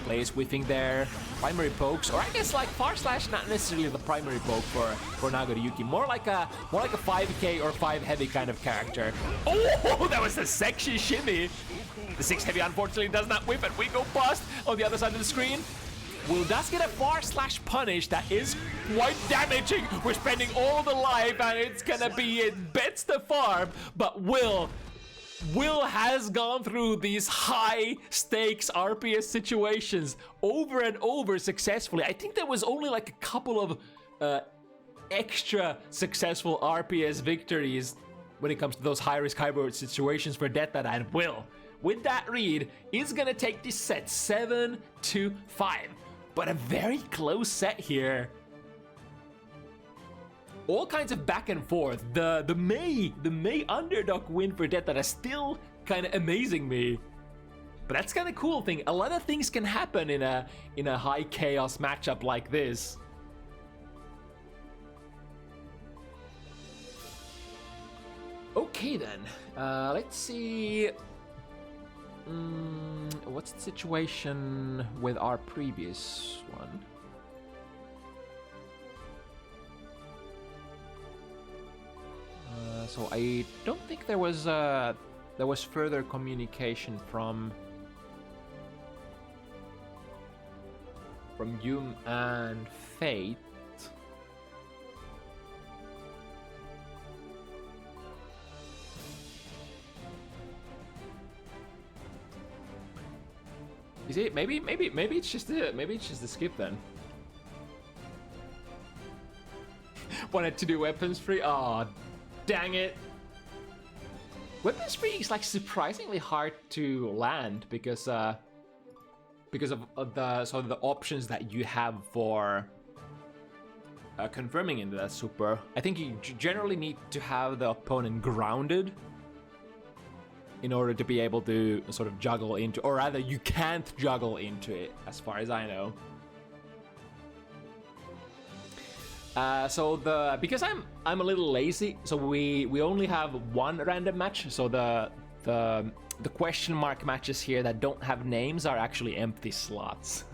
Plays whiffing there. Primary pokes, or I guess like far slash, not necessarily the primary poke for Nagoriyuki. More like a 5k or 5 heavy kind of character. Oh, that was a sexy shimmy. The 6 heavy unfortunately does not whip, and we go bust on the other side of the screen. Will does get a far slash punish that is quite damaging. We're spending all the life, and it's gonna be it bets the farm, but Will has gone through these high stakes RPS situations over and over successfully. I think there was only like a couple of extra successful RPS victories when it comes to those high risk, high reward situations for Detada, and Will, with that read, is gonna take this set 7-5. But a very close set here. All kinds of back and forth. The Mei underdog win for Detada is still kind of amazing me. But that's kind of cool thing. A lot of things can happen in a high chaos matchup like this. Okay then. Let's see. What's the situation with our previous one? So I don't think there was further communication from Yum and Fate. Is it maybe it's just the skip then? Wanted to do weapons free? Aw, dang it. Weapons free is like surprisingly hard to land because of the sort of the options that you have for confirming into that super. I think you generally need to have the opponent grounded in order to be able to sort of juggle into, or rather you can't juggle into it as far as I know. Because I'm a little lazy, so we only have one random match. So the question mark matches here that don't have names are actually empty slots.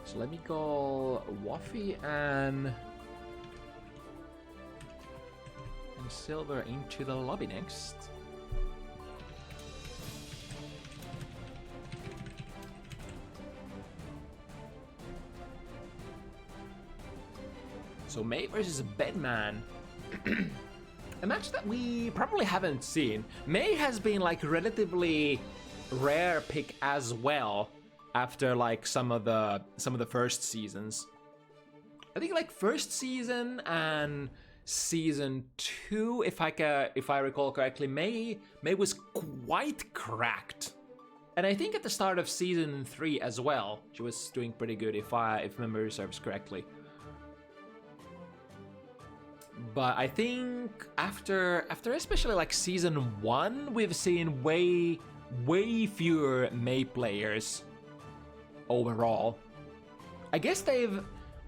So let me go Waffy and Silver into the lobby next. So Mei versus Bedman. A match that we probably haven't seen. Mei has been like relatively rare pick as well after like some of the first seasons. I think like first season and season 2, if I recall correctly, May was quite cracked. And I think at the start of season 3 as well, she was doing pretty good if memory serves correctly. But I think after especially like season 1, we've seen way fewer May players overall. I guess they've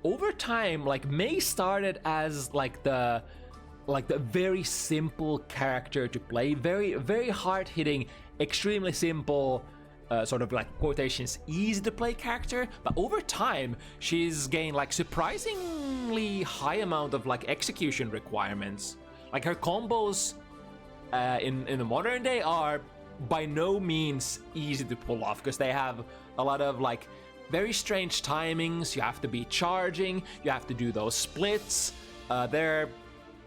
over time, like May started as like the very simple character to play, very hard hitting, extremely simple, sort of like quotations easy to play character, but over time she's gained like surprisingly high amount of like execution requirements. Like her combos in the modern day are by no means easy to pull off, because they have a lot of like very strange timings. You have to be charging, you have to do those splits. They're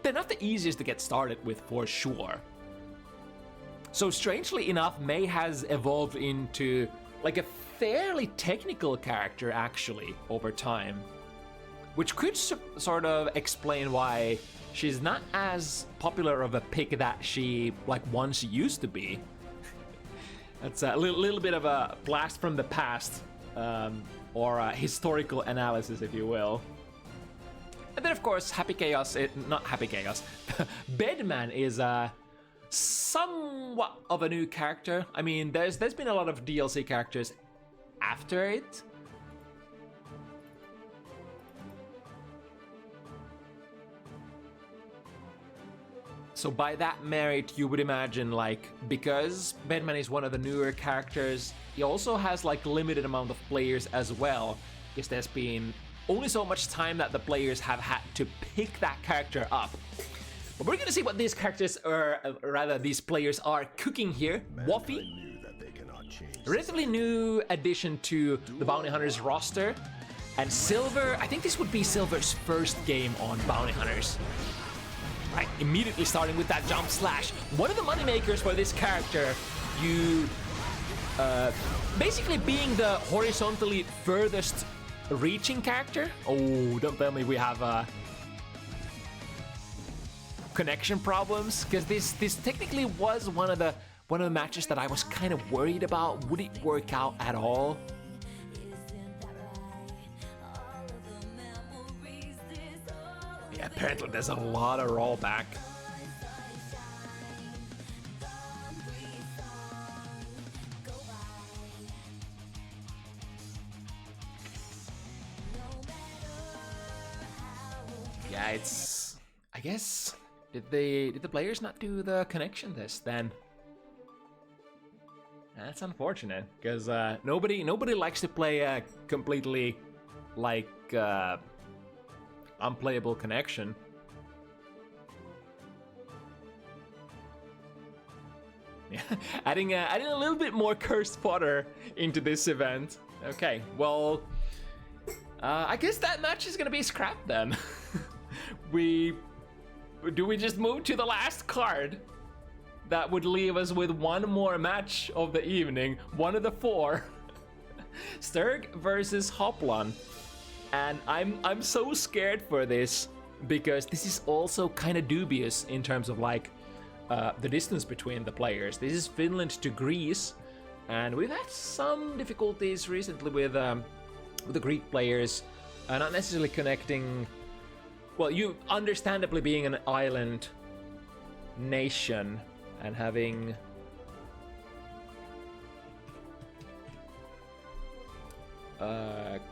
not the easiest to get started with, for sure. So strangely enough, May has evolved into like a fairly technical character actually over time, which could sort of explain why she's not as popular of a pick that she like once used to be. That's a little bit of a blast from the past, or a historical analysis, if you will. And then of course, not Happy Chaos, Bedman is somewhat of a new character. I mean, there's been a lot of DLC characters after it. So by that merit, you would imagine, like, because Bedman is one of the newer characters, he also has like limited amount of players as well, because there's been only so much time that the players have had to pick that character up. But we're gonna see what these characters, or rather these players, are cooking here. Waffy, a relatively new addition to the Bounty Hunters roster, and Silver. I think this would be Silver's first game on Bounty Hunters. Right, immediately starting with that jump slash. One of the moneymakers for this character, you basically being the horizontally furthest reaching character. Oh, don't tell me we have connection problems, because this technically was one of the matches that I was kind of worried about. Would it work out at all? Yeah, apparently there's a lot of rollback. Yeah, it's, I guess, did the players not do the connection test then? That's unfortunate, because nobody likes to play a completely like unplayable connection. Yeah, adding a little bit more cursed fodder into this event. Okay, well, I guess that match is gonna be scrapped then. Do we just move to the last card? That would leave us with one more match of the evening, one of the 4. Sterg versus Hoplan. And I'm so scared for this, because this is also kind of dubious in terms of like the distance between the players. This is Finland to Greece, and we've had some difficulties recently with the Greek players not necessarily connecting. Well, you understandably being an island nation and having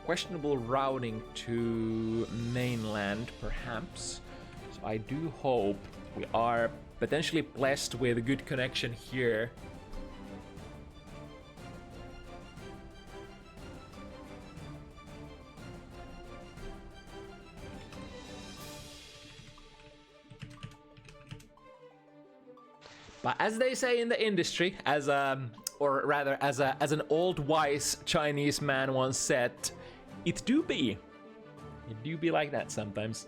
questionable routing to mainland, perhaps. So I do hope we are potentially blessed with a good connection here. But as they say in the industry, or rather as an old wise Chinese man once said, it do be like that sometimes.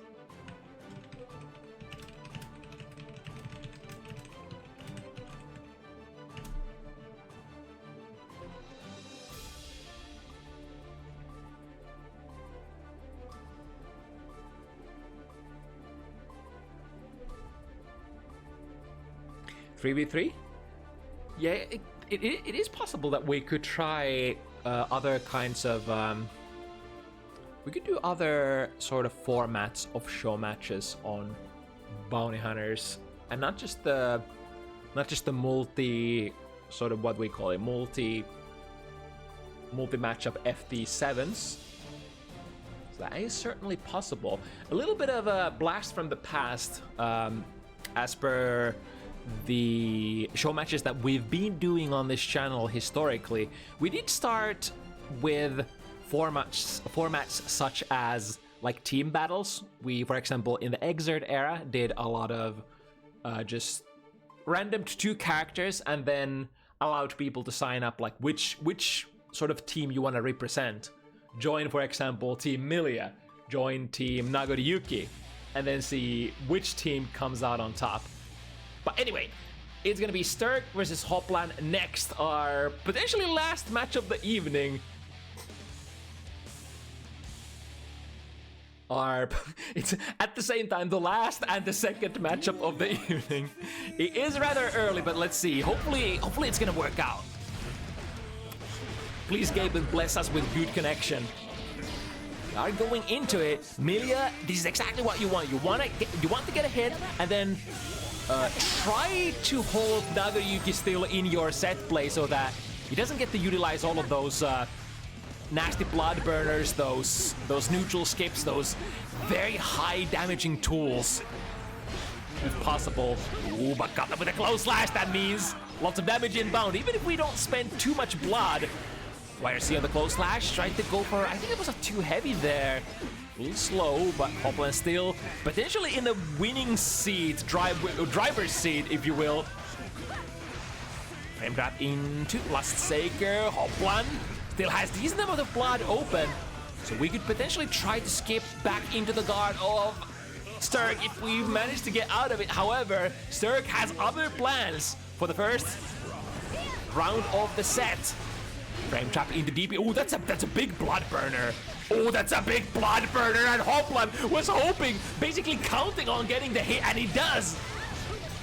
3v3? Yeah, it is possible that we could try other kinds of... we could do other sort of formats of show matches on Bounty Hunters, and not just the multi, sort of what we call it, multi matchup FT7s. So that is certainly possible. A little bit of a blast from the past, as per the show matches that we've been doing on this channel historically. We did start with formats such as like team battles. We, for example, in the Exert era, did a lot of just random 2 characters, and then allowed people to sign up like which sort of team you want to represent. Join, for example, Team Milia, join Team Nagoriyuki, and then see which team comes out on top. But anyway, it's gonna be Sterg versus Hoplan next, our potentially last match of the evening. It's at the same time the last and the second matchup of the evening. It is rather early, but let's see. Hopefully it's gonna work out. Please, Gabe, bless us with good connection. We are going into it. Milia, this is exactly what you want. You want to get ahead, and then try to hold Nagoriyuki still in your set play so that he doesn't get to utilize all of those nasty blood burners, those neutral skips, those very high damaging tools, if possible. Ooh, but got them with a close slash. That means lots of damage inbound, even if we don't spend too much blood. YRC on the close slash, tried to go for, I think it was a too heavy there. A little slow, but Hoplan still potentially in the winning seat, driver's seat, if you will. Frame trap into Lustsaker. Hoplan still has decent amount of blood open, so we could potentially try to skip back into the guard of Sterg if we manage to get out of it. However, Sterg has other plans for the first round of the set. Frame trap into DP. Oh, that's a big blood burner. Oh, that's a big blood burner, and Hoplan was hoping, basically counting on getting the hit, and he does.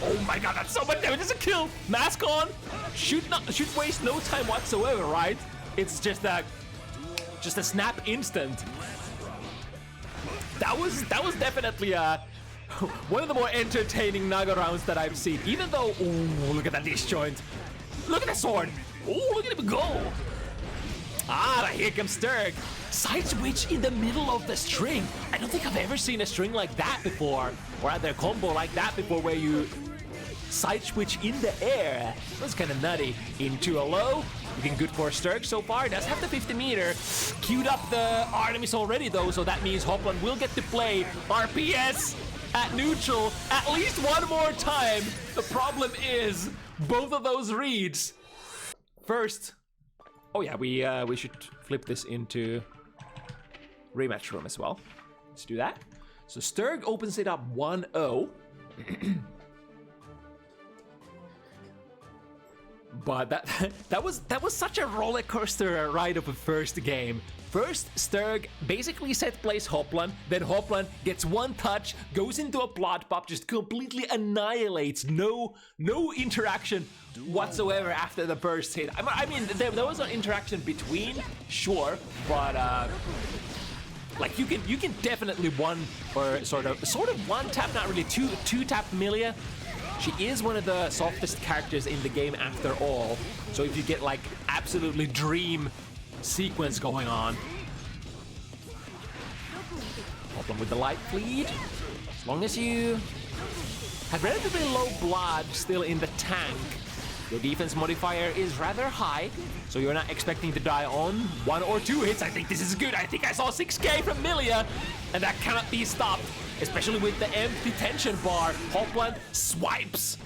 Oh my god, that's so much damage. It's a kill. Mask on. Should waste no time whatsoever, right? It's just a snap instant. That was definitely one of the more entertaining Naga rounds that I've seen. Even though, ooh, look at that disjoint. Look at the sword. Oh, look at him go. Ah, here comes Sterg. Side switch in the middle of the string. I don't think I've ever seen a string like that before, or rather a combo like that before, where you side switch in the air. That's kind of nutty. Into a low. Looking good for Sterg so far. Does have the 50 meter. Queued up the Artemis already though, so that means Hoplan will get to play RPS at neutral at least one more time. The problem is both of those reads. First, oh yeah, we should flip this into rematch room as well. Let's do that. So Sterg opens it up 1-0. But that was such a roller coaster ride of a first game. First, Sterg basically set plays Hoplan, then Hoplan gets one touch, goes into a blood pop, just completely annihilates. No interaction whatsoever after the first hit. I mean, there was an interaction between, sure, but like you can definitely one or sort of one tap, not really two tap Milia. She is one of the softest characters in the game after all. So if you get like absolutely dream sequence going on. Hoplan with the light bleed. As long as you have relatively low blood still in the tank, your defense modifier is rather high, so you're not expecting to die on 1 or 2 hits. I think this is good. I think I saw 6k from Milia, and that cannot be stopped, especially with the empty tension bar. Hoplan swipes.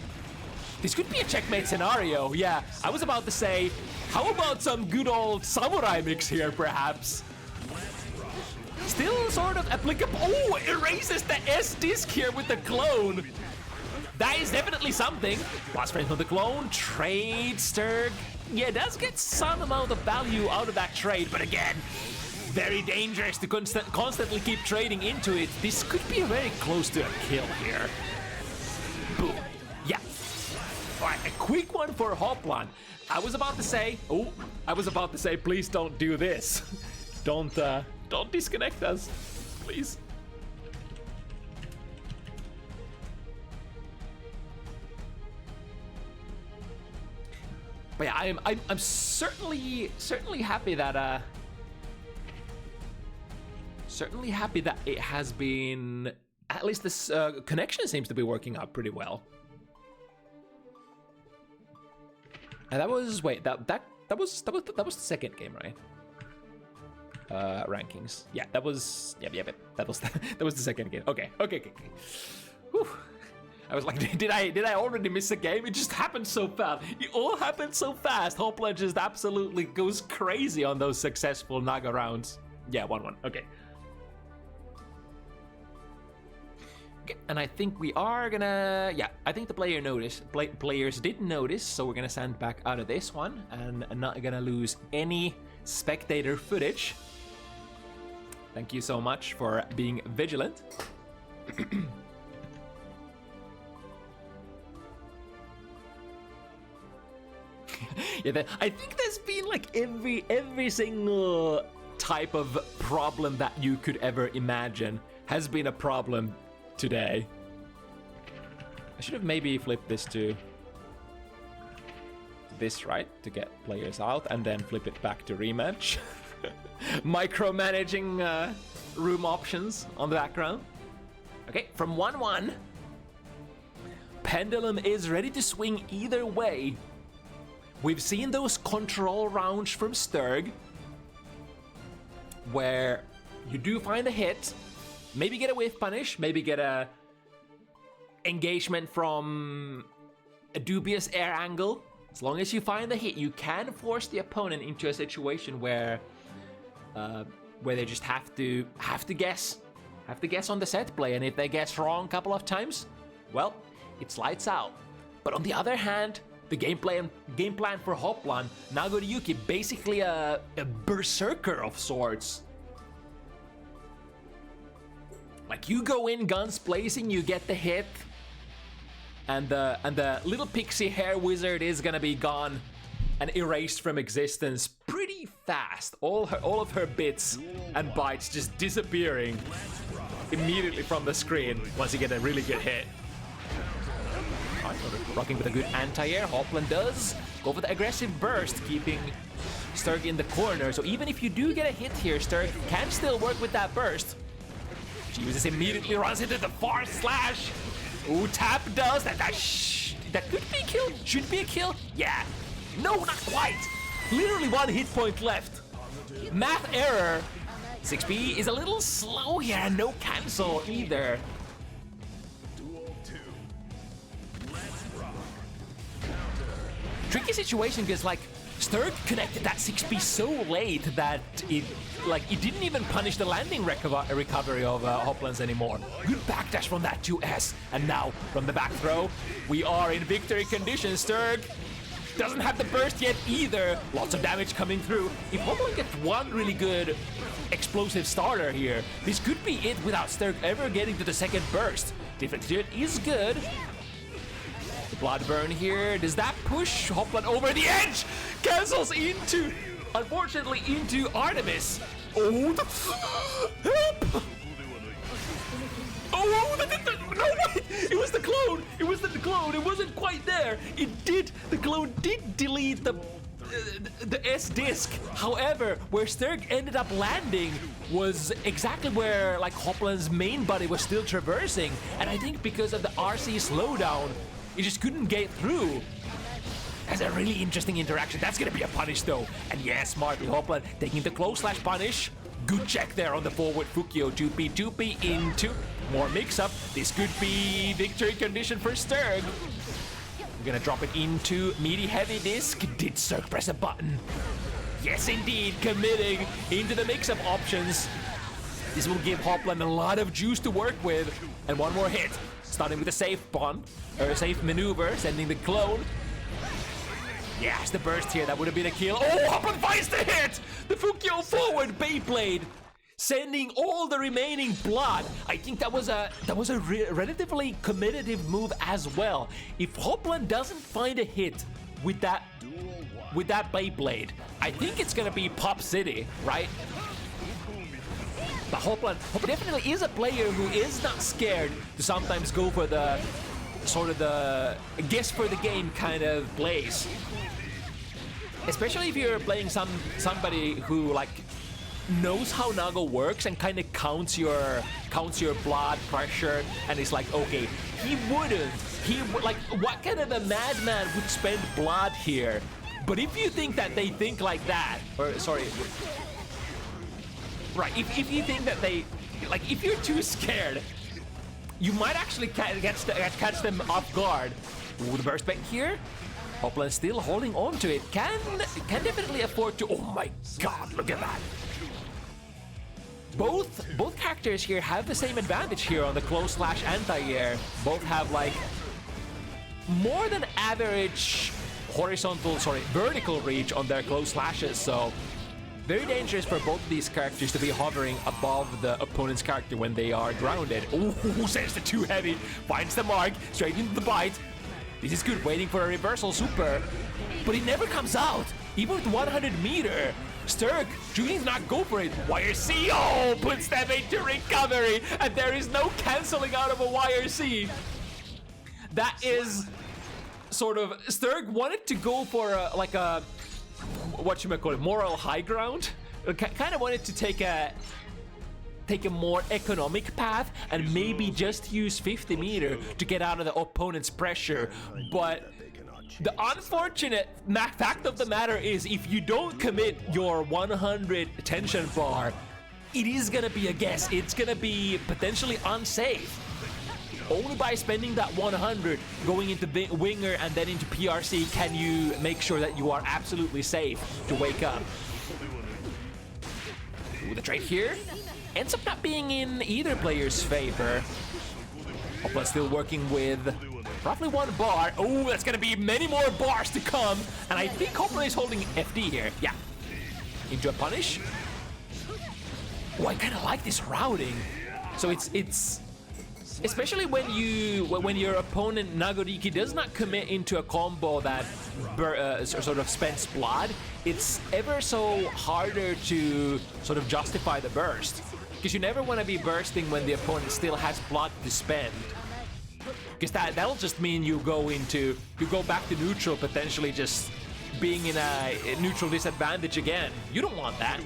This could be a checkmate scenario. Yeah, I was about to say, how about some good old samurai mix here, perhaps? Still sort of applicable. Oh, erases the S disc here with the clone. That is definitely something. Lost friends with the clone. Trade Sterg. Yeah, does get some amount of value out of that trade, but again, very dangerous to constantly keep trading into it. This could be very close to a kill here. Boom. Yeah. one for Hoplan. I was about to say, please don't do this. Don't disconnect us, please. But yeah, I'm certainly happy that it has been, at least this connection seems to be working out pretty well. And that was that was the second game, right? Rankings. Yeah, that was that was the second game. Okay. Whew. I was like, did I already miss a game? It just happened so fast. It all happened so fast. Hoplan just absolutely goes crazy on those successful Naga rounds. Yeah, 1-1. Okay. Okay, and I think we are gonna, yeah, I think the players did notice, so we're gonna stand back out of this one and not gonna lose any spectator footage. Thank you so much for being vigilant. Yeah, I think there's been like every single type of problem that you could ever imagine has been a problem today. I should have maybe flipped this to this, right, to get players out, and then flip it back to rematch. Micromanaging room options on the background. Okay, from 1-1, Pendulum is ready to swing either way. We've seen those control rounds from Sterg, where you do find a hit, maybe get a whiff punish, maybe get a engagement from a dubious air angle. As long as you find the hit, you can force the opponent into a situation where they just have to guess on the set play, and if they guess wrong a couple of times, well, it's lights out. But on the other hand, the game plan for Hoplan, Nagoriyuki, basically a berserker of sorts. Like, you go in guns blazing, you get the hit, and the little pixie hair wizard is gonna be gone and erased from existence pretty fast. All of her bits and bytes just disappearing immediately from the screen once you get a really good hit. Rocking with a good anti-air, Hoplan does go for the aggressive burst, keeping Sterg in the corner. So even if you do get a hit here, Sterg can still work with that burst. She uses immediately, runs into the far slash. Ooh, tap does that. That could be a kill. Should be a kill. Yeah. No, not quite. Literally 1 hit point left. Math error. 6B is a little slow here, and no cancel either. Tricky situation because, like, Sterg connected that 6B so late that it didn't even punish the landing recovery of Hoplan's anymore. Good backdash from that 2S, and now from the back throw, we are in victory condition. Sterg doesn't have the burst yet either. Lots of damage coming through. If Hoplan gets one really good explosive starter here, this could be it without Sterg ever getting to the second burst. Different hit is good. The blood burn here, does that push Hoplan over the edge? Cancels into, unfortunately, into Artemis. Oh, help! Oh, no, wait! It was the clone! It was the clone! It wasn't quite there! The clone did delete the S disc. However, where Sterg ended up landing was exactly where, like, Hoplan's main body was still traversing. And I think because of the RC slowdown, it just couldn't get through. That's a really interesting interaction. That's gonna be a punish though. And yes, smartly Hoplan taking the close slash punish. Good check there on the forward Fukio. 2P into more mix-up. This could be victory condition for Sterg. We're gonna drop it into meaty heavy disc. Did Sterg press a button? Yes, indeed, committing into the mix-up options. This will give Hoplan a lot of juice to work with. And one more hit. Starting with a safe bond, or a safe maneuver, sending the clone. Yes, the burst here, that would have been a kill. Oh, Hoplan finds the hit! The Fukio forward Beyblade, sending all the remaining blood. I think that was a relatively comitative move as well. If Hoplan doesn't find a hit with that Beyblade, I think it's gonna be Pop City, right? But Hoplan definitely is a player who is not scared to sometimes go for the sort of the guess for the game kind of plays. Especially if you're playing somebody who like knows how Nago works and kind of counts your blood pressure, and is like, okay, like, what kind of a madman would spend blood here? But if you think that they think like that, or sorry, right, if you think that they, like, if you're too scared, you might actually catch them off guard. Ooh, the burst back here. Hoplan still holding on to it. Can definitely afford to. Oh my god, look at that. Both characters here have the same advantage here on the close slash anti-air. Both have like more than average vertical reach on their close slashes, so very dangerous for both of these characters to be hovering above the opponent's character when they are grounded. Ooh, sends the too heavy, finds the mark, straight into the bite. This is good, waiting for a reversal super, but it never comes out, even with 100 meter. Sterg, Judy's not go for it. YRC, oh, puts them into recovery, and there is no canceling out of a YRC. That is sort of, Sterg wanted to go for like a, what you might call it, moral high ground. Kind of wanted to take a more economic path and maybe just use 50 meter to get out of the opponent's pressure. But the unfortunate fact of the matter is, if you don't commit your 100 tension bar, it is gonna be a guess. It's gonna be potentially unsafe. Only by spending that 100, going into winger and then into PRC, can you make sure that you are absolutely safe to wake up. Ooh, the trade here ends up not being in either player's favor. Hoplan still working with roughly 1 bar. Oh, that's gonna be many more bars to come. And I think Hoplan is holding FD here. Yeah. Into a punish. Oh, I kind of like this routing. So it's especially when your opponent Nagoriki does not commit into a combo that sort of spends blood, it's ever so harder to sort of justify the burst. Because you never want to be bursting when the opponent still has blood to spend. Because that'll just mean you go back to neutral, potentially just being in a neutral disadvantage again. You don't want that.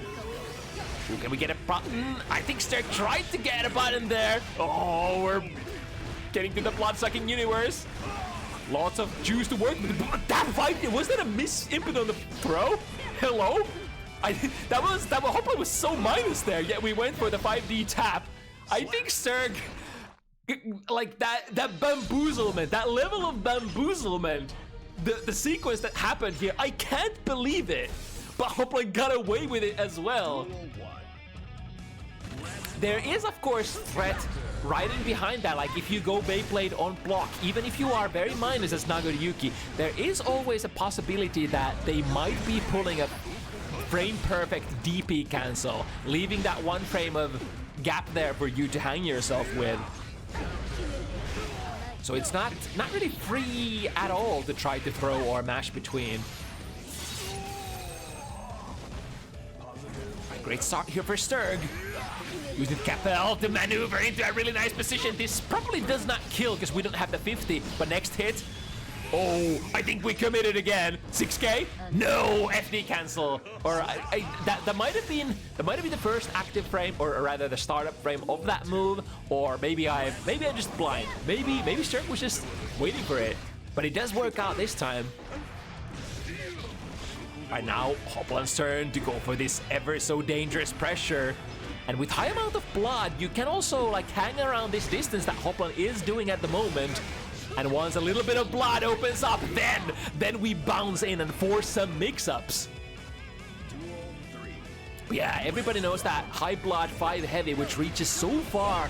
Ooh, can we get a button? I think Sterg tried to get a button there. Oh, we're getting to the blood-sucking universe. Lots of juice to work with. That fight, was that a miss input on the throw? Hello? Hoplan was so minus there, yet we went for the 5D tap. I think Sterg, like that bamboozlement, that level of bamboozlement, the sequence that happened here, I can't believe it. But Hoplan got away with it as well. There is, of course, threat right in behind that. Like, if you go Beyblade on block, even if you are very minus as Nagoriyuki, there is always a possibility that they might be pulling a frame-perfect DP cancel, leaving that 1 frame of gap there for you to hang yourself with. So it's not really free at all to try to throw or mash between. Great start here for Sterg. Using Capel to maneuver into a really nice position. This probably does not kill because we don't have the 50, but next hit. Oh, I think we committed again. 6K? No, FD cancel. Or that might have been the first active frame, or rather the startup frame of that move. Or maybe I'm just blind. Maybe Sterg was just waiting for it. But it does work out this time. Right now, Hoplan's turn to go for this ever so dangerous pressure. And with high amount of blood, you can also like hang around this distance that Hoplan is doing at the moment. And once a little bit of blood opens up, then we bounce in and force some mix-ups. Yeah, everybody knows that high blood 5 heavy, which reaches so far.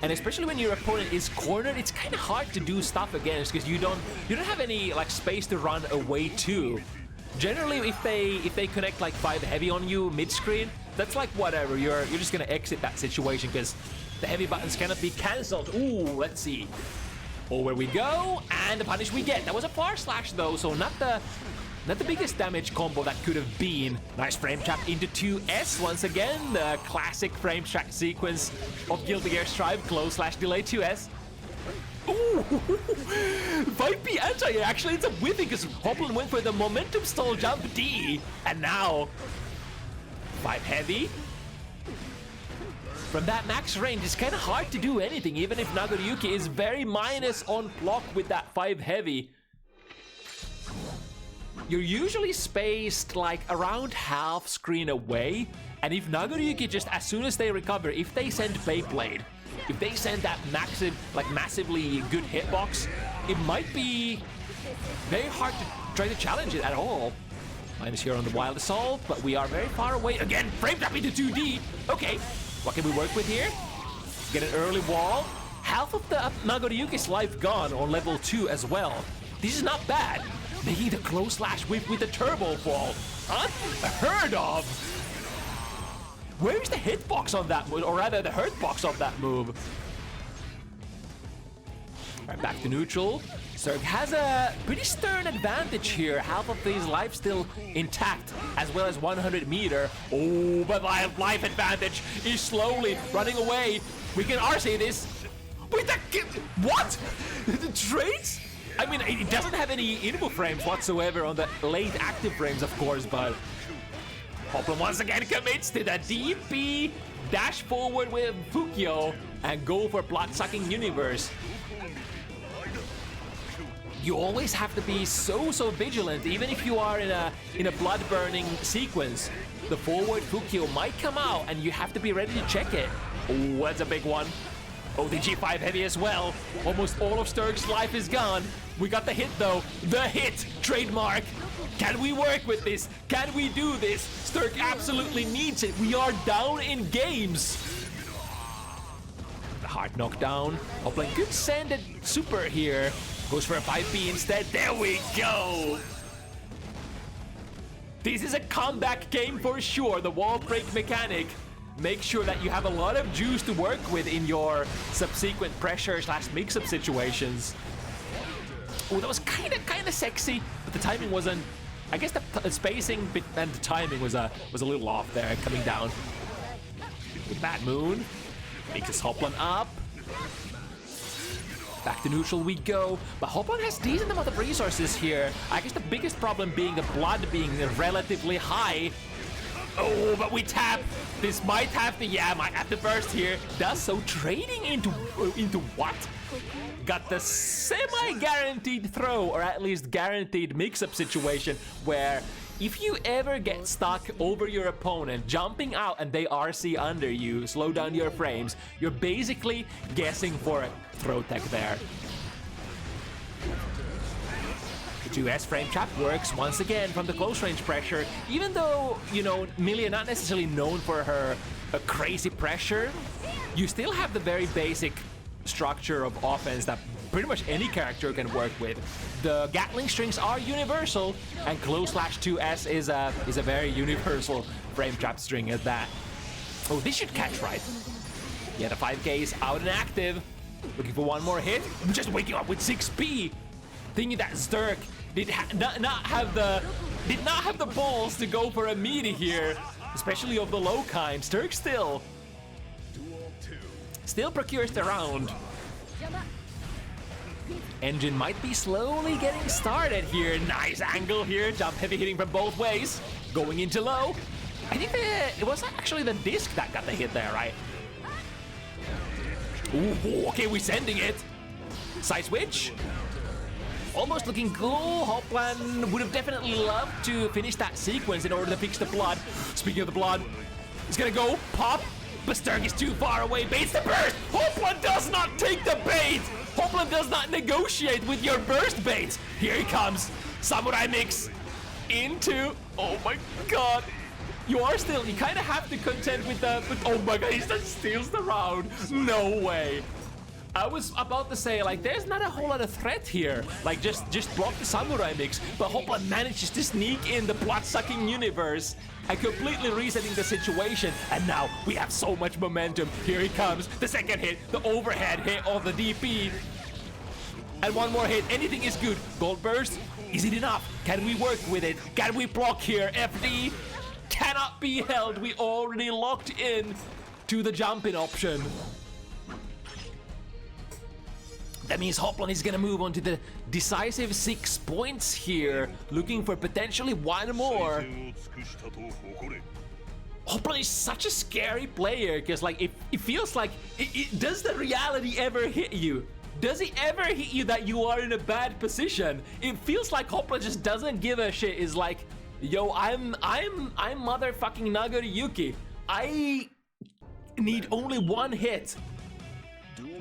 And especially when your opponent is cornered, it's kind of hard to do stuff against because you don't have any like space to run away to. Generally, if they connect like 5 heavy on you mid-screen, that's like whatever. You're just gonna exit that situation because the heavy buttons cannot be cancelled. Ooh, let's see. Over we go, and the punish we get. That was a far slash though, so not the biggest damage combo that could have been. Nice frame trap into 2S once again. The classic frame trap sequence of Guilty Gear Strive, close slash delay 2S. Ooh, 5P anti-air. Actually, it's a whiffing because Hoplan went for the momentum stall jump D. And now, 5 heavy. From that max range, it's kind of hard to do anything, even if Nagoriyuki is very minus on block with that 5 heavy. You're usually spaced like around half screen away, and if Nagoriyuki just as soon as they recover, if they send Beyblade, if they send that massively good hitbox, it might be very hard to try to challenge it at all. Minus here on the Wild Assault, but we are very far away. Again, frame trap into 2D. Okay, what can we work with here? Get an early wall. Half of the Nagoriyuki's life gone on level 2 as well. This is not bad. Making the close slash whip with the turbo fall. Unheard of! Where's the hitbox on that move? Or rather, the hurtbox of that move? Alright, back to neutral. Sterg has a pretty stern advantage here. Half of his life still intact, as well as 100 meter. Oh, but life advantage is slowly running away. We can RC this. Wait, that what? The traits? I mean, it doesn't have any input frames whatsoever on the late active frames, of course, but Hoplan once again commits to the DP, dash forward with Fukyo, and go for blood-sucking universe. You always have to be so vigilant, even if you are in a blood-burning sequence. The forward Fukyo might come out, and you have to be ready to check it. Oh, that's a big one. Oh, the G5 heavy as well. Almost all of Sterg's life is gone. We got the hit though. The hit! Trademark! Can we work with this? Can we do this? Sterg absolutely needs it. We are down in games. The hard knockdown. Hoplan could send a super here. Goes for a 5B instead. There we go! This is a comeback game for sure. The wall break mechanic. Make sure that you have a lot of juice to work with in your subsequent pressure slash mix-up situations. Oh, that was kind of sexy, but the timing wasn't. I guess the spacing and the timing was a little off there, coming down. With Bad Moon, makes his Hoplan up. Back to neutral we go, but Hoplan has decent amount of resources here. I guess the biggest problem being the blood being relatively high. Oh, but we tap. This might have the might have the burst here. Does so, trading into what? Got the semi-guaranteed throw, or at least guaranteed mix-up situation where if you ever get stuck over your opponent, jumping out and they RC under you, slow down your frames, you're basically guessing for a throw tech there. The 2S frame trap works once again from the close range pressure. Even though, you know, Milia not necessarily known for her crazy pressure, you still have the very basic structure of offense that pretty much any character can work with. The Gatling strings are universal, and close slash 2S is a very universal frame trap string at that. Oh, this should catch right. Yeah, the 5K is out and active. Looking for one more hit. Just waking up with 6P. Thinking that Sterg did not have the balls to go for a meaty here, especially of the low kind. Sterg still procures the round. Engine might be slowly getting started here. Nice angle here. Jump heavy hitting from both ways. Going into low. I think it was actually the disc that got the hit there, right? Ooh, okay, we're sending it. Side switch. Almost looking cool. Hoplan would have definitely loved to finish that sequence in order to fix the blood. Speaking of the blood, it's gonna go pop, but Sterg is too far away. Baits the burst. Hoplan does not take the bait. Hoplan does not negotiate with your burst bait. Here he comes. Samurai mix into. Oh my god. You kind of have to contend with the. But oh my god, he just steals the round. No way. I was about to say, like, there's not a whole lot of threat here. Like, just block the Samurai mix. But Hoplan manages to sneak in the blood-sucking universe and completely resetting the situation. And now we have so much momentum. Here he comes. The second hit, the overhead hit of the DP. And one more hit. Anything is good. Gold burst. Is it enough? Can we work with it? Can we block here? FD cannot be held. We already locked in to the jumping option. That means Hoplan is gonna move on to the decisive 6 points here, looking for potentially one more. Hoplan is such a scary player, because like it feels like, does the reality ever hit you? Does it ever hit you that you are in a bad position? It feels like Hoplan just doesn't give a shit. Is like, yo, I'm motherfucking Nagoriyuki. I need only one hit,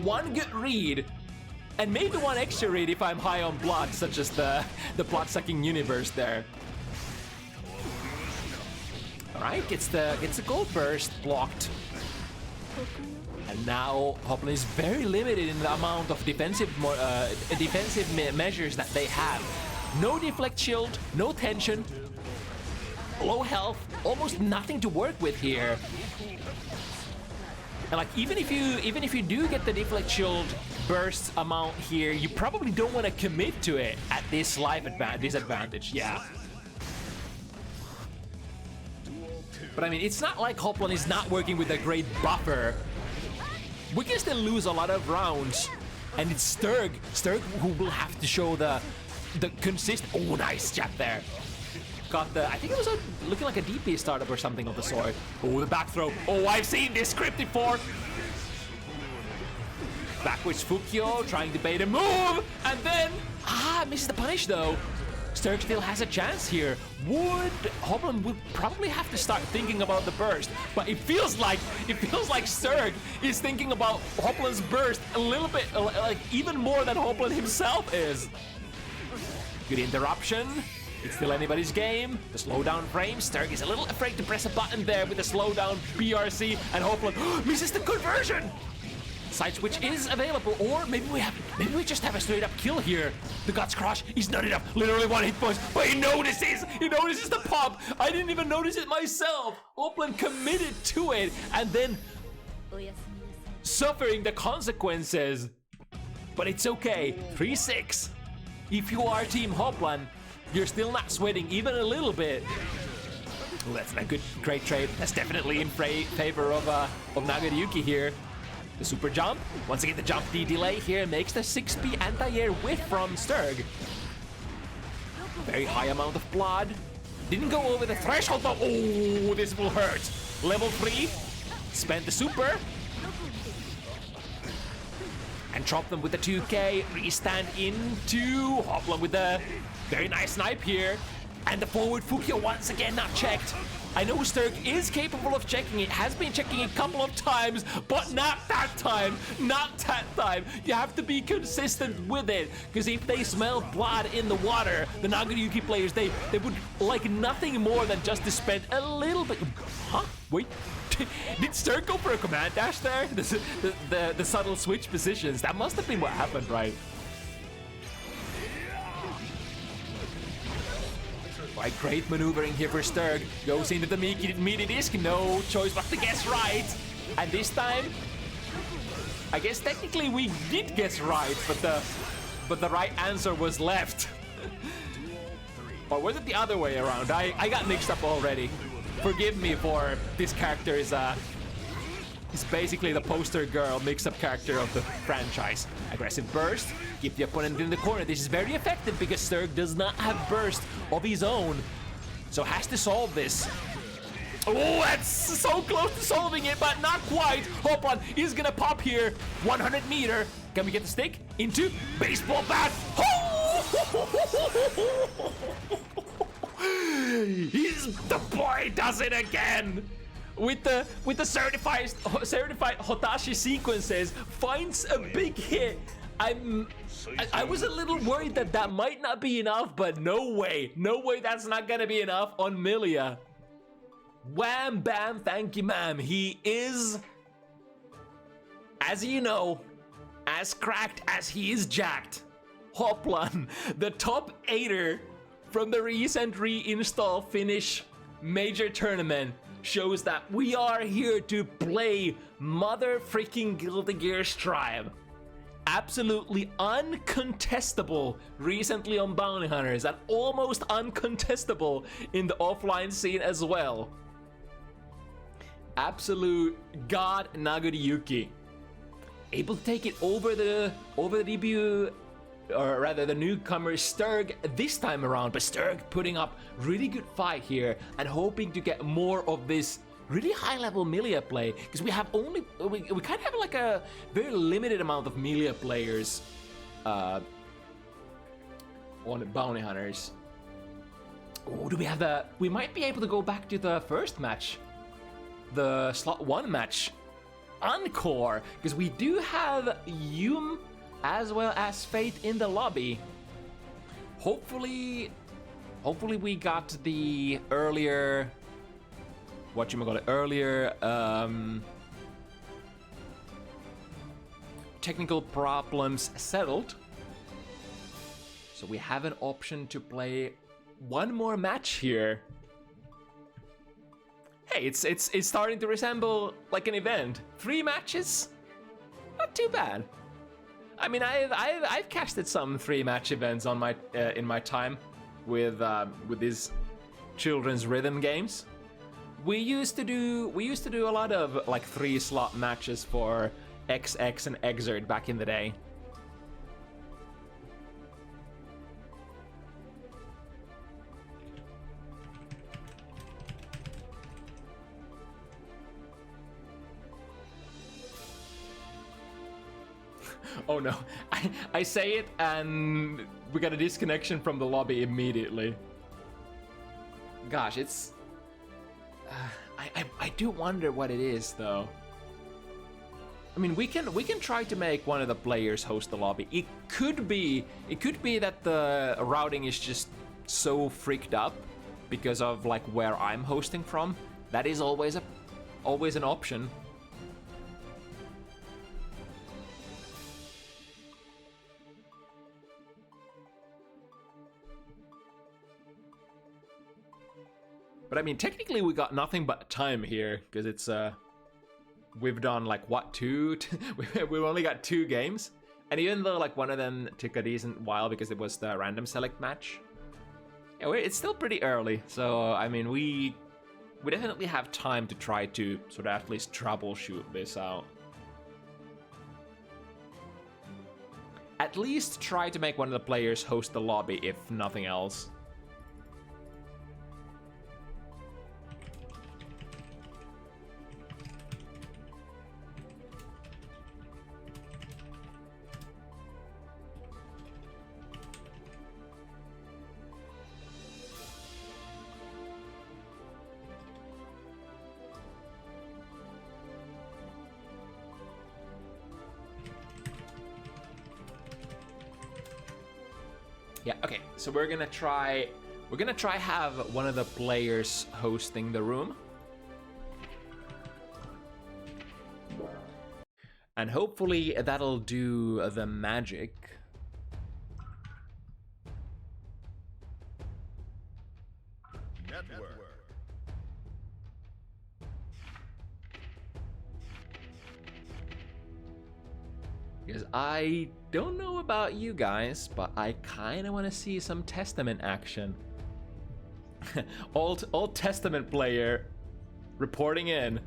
one good read, and maybe one extra read if I'm high on blood, such as the blood-sucking universe there. Alright, gets the gold burst blocked. And now Hoplan is very limited in the amount of defensive measures that they have. No deflect shield, no tension, low health, almost nothing to work with here. And like even if you do get the deflect shield burst amount here, you probably don't want to commit to it at this life disadvantage. Yeah. But I mean, it's not like Hoplan is not working with a great buffer. We can still lose a lot of rounds. And it's Sterg who will have to show the consistent. Oh, nice jab there. Got the, I think it was looking like a DP startup or something of the sort. Oh, the back throw. Oh, I've seen this script before. Backwards Fukyo trying to bait a move, and then misses the punish though. Sterg still has a chance here. Hoplan would probably have to start thinking about the burst, but it feels like Sterg is thinking about Hoplan's burst a little bit, like even more than Hoplan himself is. Good interruption. It's still anybody's game. The slowdown frame. Sterg is a little afraid to press a button there with the slowdown BRC, and Hoplan misses the conversion. Side switch is available, or maybe we just have a straight up kill here. The Guts Crush is not enough. Literally one hit points, but he notices the pop. I didn't even notice it myself. Hoplan committed to it, and then suffering the consequences. But it's okay. 3-6. If you are Team Hoplan, you're still not sweating even a little bit. Well, that's a great trade. That's definitely in favor of Nagoriyuki here. The super jump. Once again, the jump D delay here makes the 6p anti-air whiff from Sterg. Very high amount of blood. Didn't go over the threshold, but oh, this will hurt. Level 3. Spent the super. And drop them with the 2k. Restand into Hoplan with the very nice snipe here. And the forward Fukyo once again not checked. I know Sterg is capable of checking it, has been checking it a couple of times, but not that time, not that time. You have to be consistent with it, because if they smell blood in the water, the Nagoriyuki players, they would like nothing more than just to spend a little bit. Huh? Wait. Did Sterg go for a command dash there? The subtle switch positions. That must have been what happened, right? Right, great maneuvering here for Sterg. Goes into the meaty disc. No choice but to guess right. And this time, I guess technically we did guess right, but the right answer was left. Or was it the other way around? I got mixed up already. Forgive me for this character is basically the poster girl mix-up character of the franchise. Aggressive burst, keep the opponent in the corner. This is very effective because Sterg does not have burst of his own, so has to solve this. Oh, that's so close to solving it, but not quite. Hoplan is gonna pop here. 100 meter. Can we get the stick into baseball bat? The boy does it again. With the certified Hotashi sequences, finds a big hit. I was a little worried that might not be enough, but no way that's not gonna be enough on Milia. Wham bam, thank you ma'am. He is, as you know, as cracked as he is jacked. Hoplan, the top 8er from the recent reinstall finish major tournament, shows that we are here to play mother freaking Guilty Gear Strive. absolutely uncontestable recently on Bounty Hunters and almost uncontestable in the offline scene as well. Absolute god Nagoriyuki. Able to take it over the debut, or rather the newcomer Sterg this time around, but Sterg putting up really good fight here and hoping to get more of this really high level melee play, because we kind of have like a very limited amount of melee players on Bounty Hunters. Oh, do we have we might be able to go back to the first match, the slot 1 match encore, because we do have Yum as well as Fate in the lobby. Hopefully we got the earlier technical problems settled, so we have an option to play one more match here. Hey, it's starting to resemble like an event. 3 matches, not too bad. I mean, I've casted some 3-match events on my in my time with these children's rhythm games. We used to do a lot of like 3-slot matches for XX and Exert back in the day. Oh no, I say it and we got a disconnection from the lobby immediately. Gosh, it's... I do wonder what it is though. I mean, we can try to make one of the players host the lobby. It could be that the routing is just so freaked up because of like where I'm hosting from. That is always an option. But I mean, technically we got nothing but time here, because it's we've done like what, 2? We've only got 2 games, and even though like one of them took a decent while because it was the random select match, yeah, it's still pretty early. So I mean, we definitely have time to try to sort of at least troubleshoot this out. At least try to make one of the players host the lobby, if nothing else. Yeah, okay, so we're gonna try have one of the players hosting the room. And hopefully that'll do the magic. Network. Because I don't know about you guys, but I kind of want to see some Testament action. Old Testament player reporting in.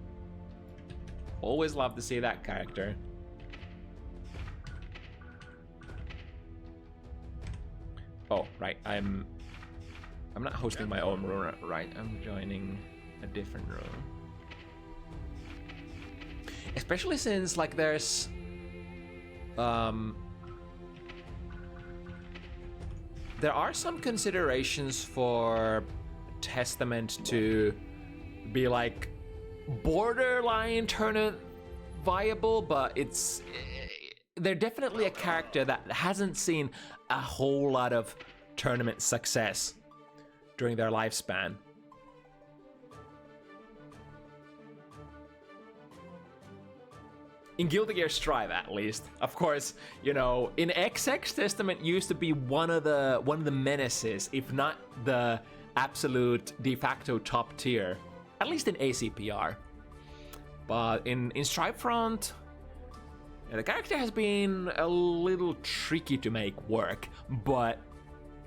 Always love to see that character. Oh, right, I'm not hosting my own room, right? I'm joining a different room. Especially since like there's there are some considerations for Testament to be like borderline tournament viable, but they're definitely a character that hasn't seen a whole lot of tournament success during their lifespan. In Guilty Gear Strive, at least. Of course, you know, in XX, Testament used to be one of the menaces, if not the absolute de facto top tier, at least in ACPR. But in Strive Front, The character has been a little tricky to make work, but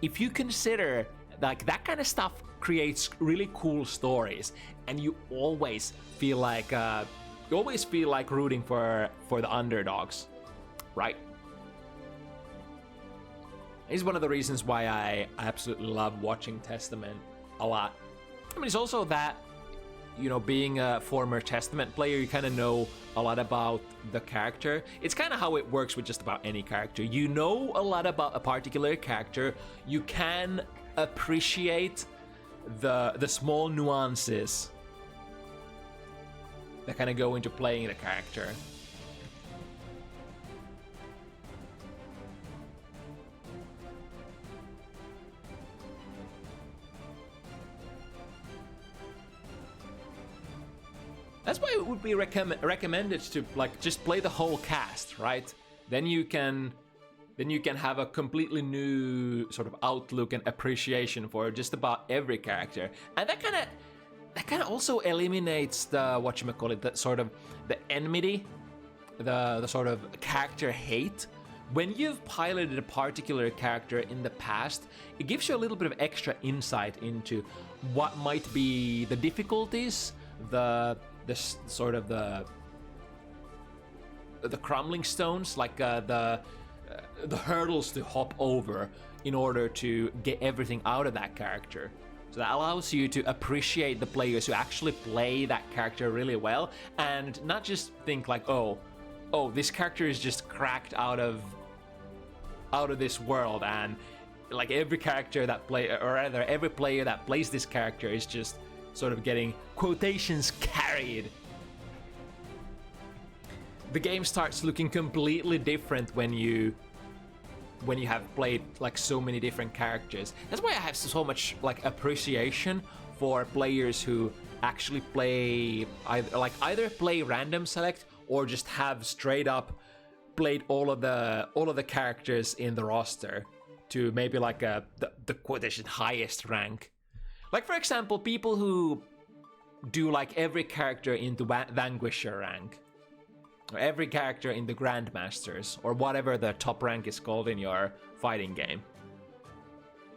if you consider like that kind of stuff creates really cool stories, and you always feel like rooting for the underdogs, right? It's one of the reasons why I absolutely love watching Testament a lot. I mean, it's also that, you know, being a former Testament player, you kind of know a lot about the character. It's kind of how it works with just about any character. You know a lot about a particular character. You can appreciate the small nuances that kind of go into playing the character. That's why it would be recommended to like just play the whole cast, right? Then you can have a completely new sort of outlook and appreciation for just about every character, and that kind of also eliminates the whatchamacallit, the sort of the enmity, the sort of character hate. When you've piloted a particular character in the past, it gives you a little bit of extra insight into what might be the difficulties, the crumbling stones, like the hurdles to hop over in order to get everything out of that character. So that allows you to appreciate the players who actually play that character really well, and not just think like, oh, this character is just cracked out of this world, and like every character that every player that plays this character is just sort of getting quotations carried. The game starts looking completely different when you have played like so many different characters. That's why I have so much like appreciation for players who actually play either play random select or just have straight up played all of the characters in the roster to maybe like the quotation highest rank. Like, for example, people who do like every character into Vanquisher rank, or every character in the Grandmasters, or whatever the top rank is called in your fighting game.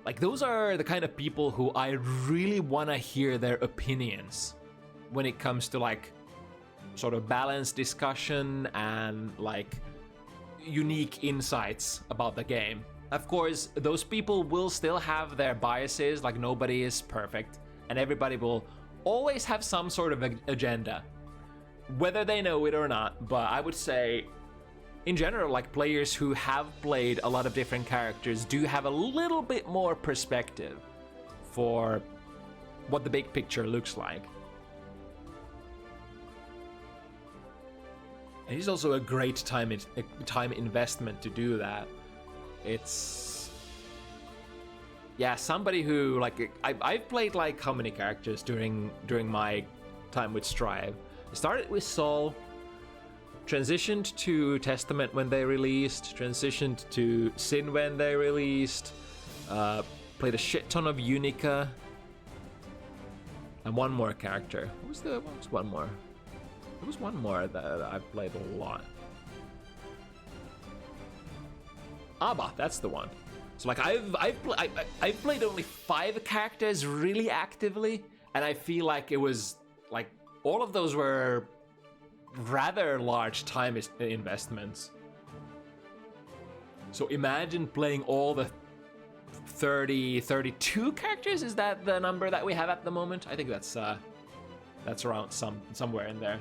Like, those are the kind of people who I really want to hear their opinions when it comes to like sort of balanced discussion and like unique insights about the game. Of course, those people will still have their biases, like nobody is perfect, and everybody will always have some sort of agenda, whether they know it or not. But I would say, in general, like players who have played a lot of different characters do have a little bit more perspective for what the big picture looks like. And it's also a great time investment to do that. It's somebody who like I've played like how many characters during my time with Strive. I started with Sol, transitioned to Testament when they released, transitioned to Sin when they released, played a shit ton of Unica, and one more character. What was one more? There was one more that I've played a lot. Abba, that's the one. So like I've played only 5 characters really actively, and I feel like it was like all of those were rather large time investments. So imagine playing all the 32 characters. Is that the number that we have at the moment? I think that's around somewhere in there.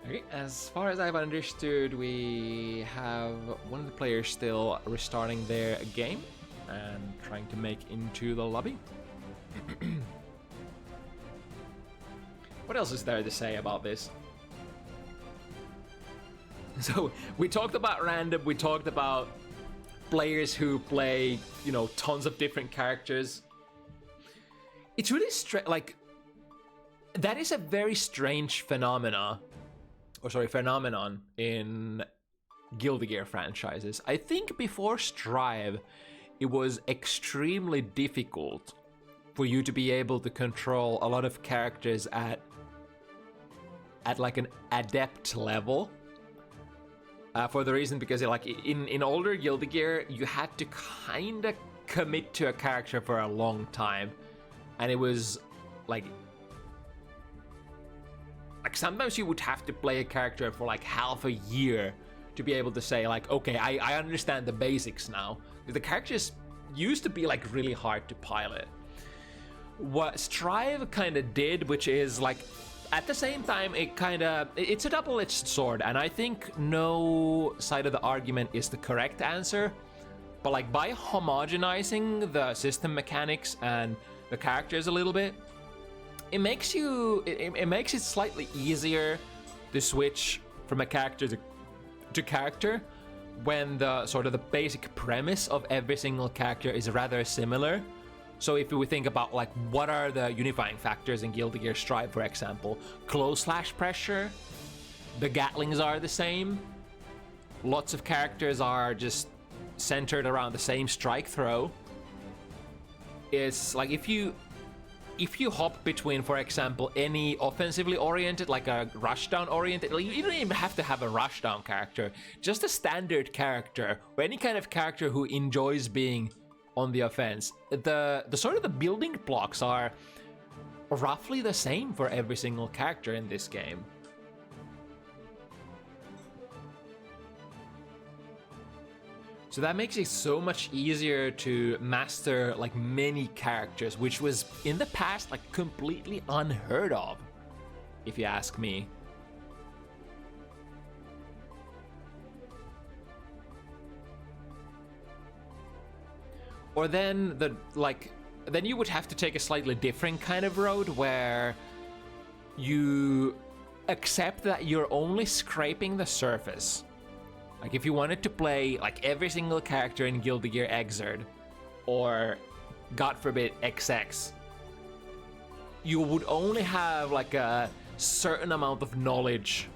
Okay, as far as I've understood, we have one of the players still restarting their game and trying to make into the lobby. What else is there to say about this? So we talked about random, we talked about players who play, you know, tons of different characters. It's really like, that is a very strange phenomenon in Guilty Gear franchises. I think before Strive, it was extremely difficult for you to be able to control a lot of characters at like an adept level. For the reason because like in older Guilty Gear, you had to kind of commit to a character for a long time, and it was like sometimes you would have to play a character for like half a year to be able to say like, okay, I understand the basics now. The characters used to be like really hard to pilot. What Strive kind of did, which is like, at the same time, it's a double-edged sword, and I think no side of the argument is the correct answer. But like by homogenizing the system mechanics and the characters a little bit, it makes it slightly easier to switch from a character to character when the sort of the basic premise of every single character is rather similar. So if we think about like what are the unifying factors in Guilty Gear Strive, for example, close slash pressure, the Gatlings are the same, lots of characters are just centered around the same strike throw. It's like if you hop between, for example, any offensively oriented, like a rushdown oriented, like you don't even have to have a rushdown character, just a standard character or any kind of character who enjoys being on the offense. The sort of the building blocks are roughly the same for every single character in this game. So that makes it so much easier to master like many characters, which was in the past like completely unheard of, if you ask me. Or then then you would have to take a slightly different kind of road where you accept that you're only scraping the surface. Like if you wanted to play like every single character in Guilty Gear Xrd, or God forbid XX, you would only have like a certain amount of knowledge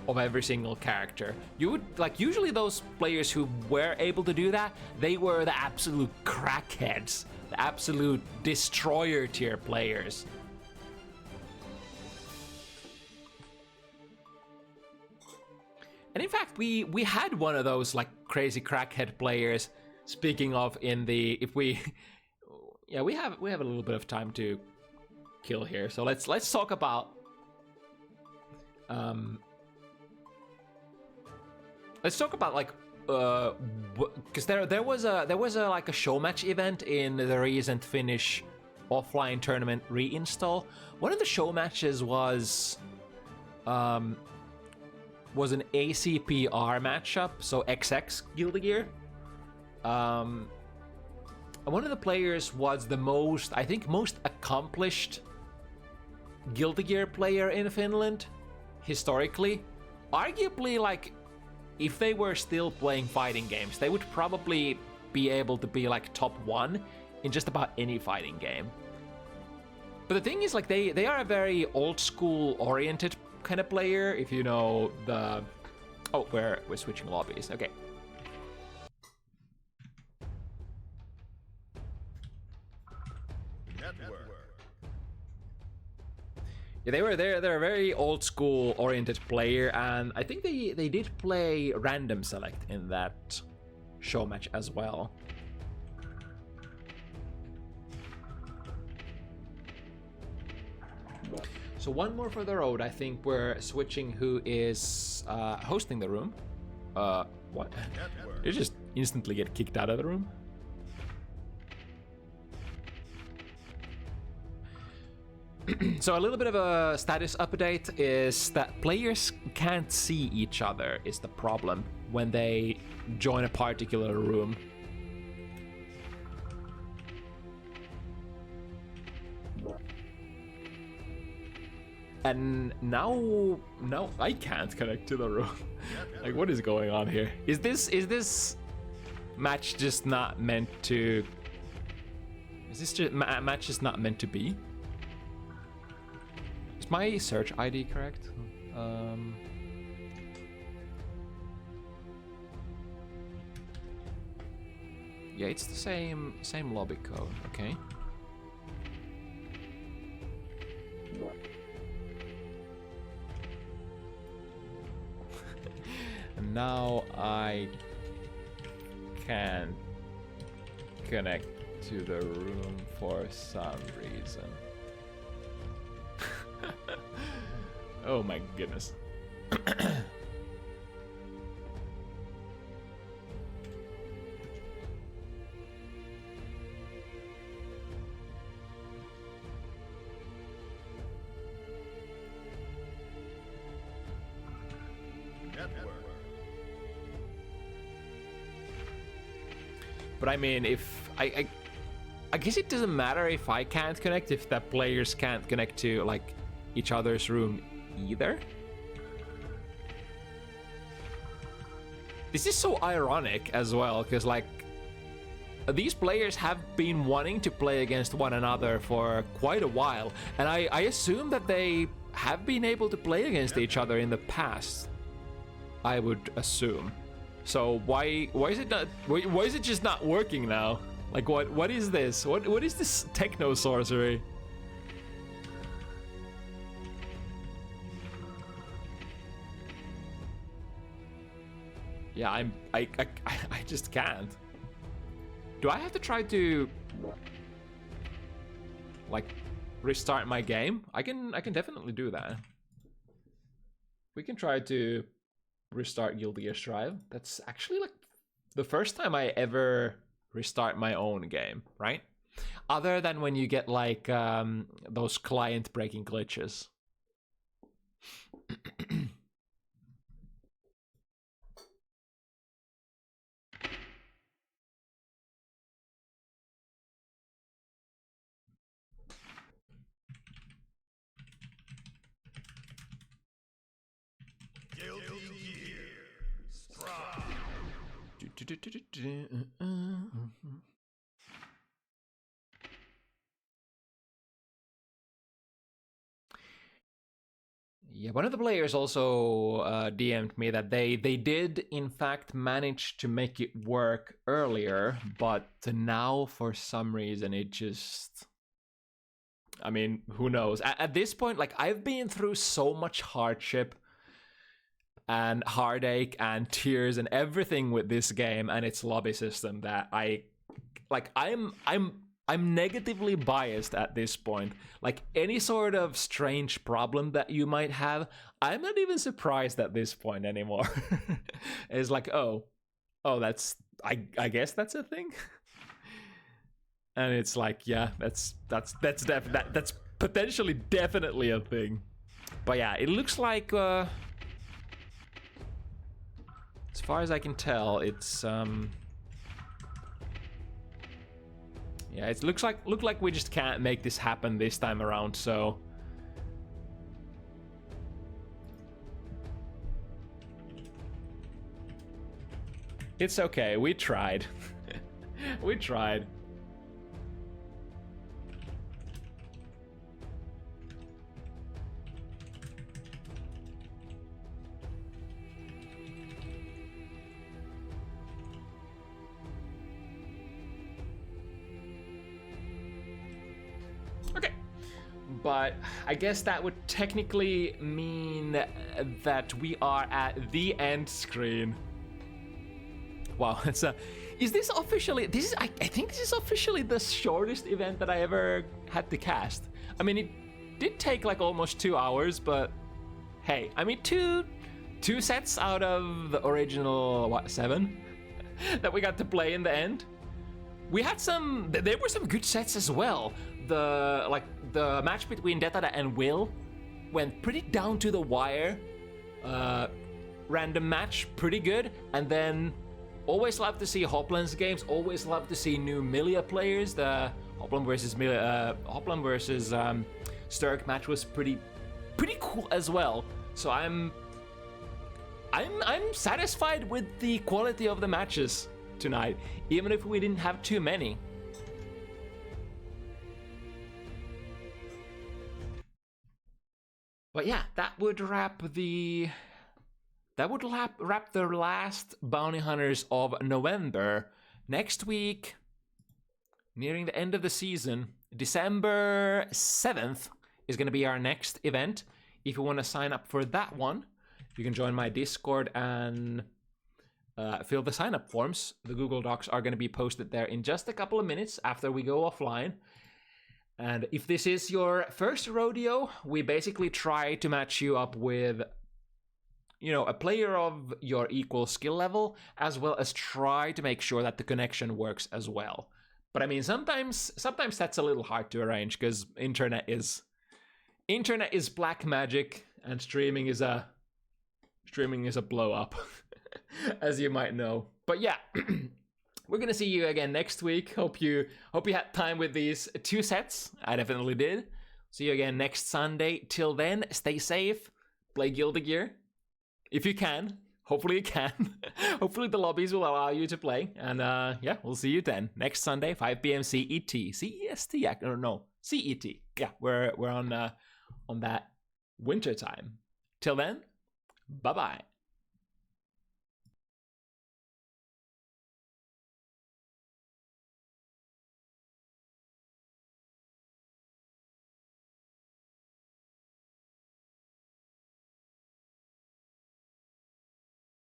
of every single character. You would like, usually those players who were able to do that, they were the absolute crackheads, the absolute destroyer tier players. And in fact, we had one of those like crazy crackhead players. Speaking of, in the we have a little bit of time to kill here, so let's talk about like because there was a like a show match event in the recent Finnish offline tournament reinstall. One of the show matches was an ACPR matchup, so XX Guilty Gear. And one of the players was the most accomplished Guilty Gear player in Finland, historically. Arguably, like, if they were still playing fighting games, they would probably be able to be like top 1 in just about any fighting game. But the thing is, like, they are a very old school oriented kind of player. If you know the... Oh, we're switching lobbies. Okay. Yeah, they're a very old school oriented player, and I think they did play random select in that show match as well. So one more for the road. I think we're switching who is hosting the room. What? You just instantly get kicked out of the room? So a little bit of a status update is that players can't see each other is the problem when they join a particular room. And now I can't connect to the room. Like, what is going on here? Is this match just not meant to? Is this just match just not meant to be? Is my search ID correct? Yeah, it's the same lobby code. Okay. And now I can't connect to the room for some reason. Oh my goodness. But I mean, if I guess it doesn't matter if I can't connect, if the players can't connect to like each other's room either. This is so ironic as well, because like these players have been wanting to play against one another for quite a while, and I assume that they have been able to play against each other in the past. I would assume. So why is it not? Why is it just not working now? Like what is this? What is this techno sorcery? Yeah, I just can't. Do I have to try to like restart my game? I can definitely do that. We can try to restart Guilty Gear Strive. That's actually like the first time I ever restart my own game, right? Other than when you get like those client breaking glitches. Yeah, one of the players also DM'd me that they did in fact manage to make it work earlier, but now for some reason it just... I mean, who knows? At this point, like, I've been through so much hardship and heartache and tears and everything with this game and its lobby system that I'm negatively biased at this point. Like, any sort of strange problem that you might have, I'm not even surprised at this point anymore. It's like, oh, that's I guess that's a thing. And it's like, yeah, that's potentially definitely a thing. But yeah, it looks like as far as I can tell, it's yeah, it look like we just can't make this happen this time around, so it's okay, we tried. We tried. But I guess that would technically mean that we are at the end screen. Wow, it's is this officially? I think this is officially the shortest event that I ever had to cast. I mean, it did take like almost 2 hours, but hey, I mean, two sets out of the original 7 that we got to play in the end. We had some. There were some good sets as well. The match between Detada and Will went pretty down to the wire. Random match, pretty good. And then always love to see Hoplan's games. Always love to see new Milia players. The Hoplan versus Sterg match was pretty cool as well. So I'm I'm satisfied with the quality of the matches tonight, even if we didn't have too many. But yeah, that would wrap the last Bounty Hunters of November. Next week, nearing the end of the season, December 7th is going to be our next event. If you want to sign up for that one, you can join my Discord and fill the sign-up forms. The Google Docs are going to be posted there in just a couple of minutes after we go offline. And if this is your first rodeo, we basically try to match you up with, you know, a player of your equal skill level, as well as try to make sure that the connection works as well. But I mean, sometimes that's a little hard to arrange because internet is black magic, and streaming is a blow up, as you might know. But yeah. We're gonna see you again next week. Hope you had time with these 2 sets. I definitely did. See you again next Sunday. Till then, stay safe. Play Guilty Gear if you can. Hopefully you can. Hopefully the lobbies will allow you to play. And yeah, we'll see you then next Sunday, 5 p.m. CET. CEST? I don't know. CET. Yeah, we're on that winter time. Till then, bye bye.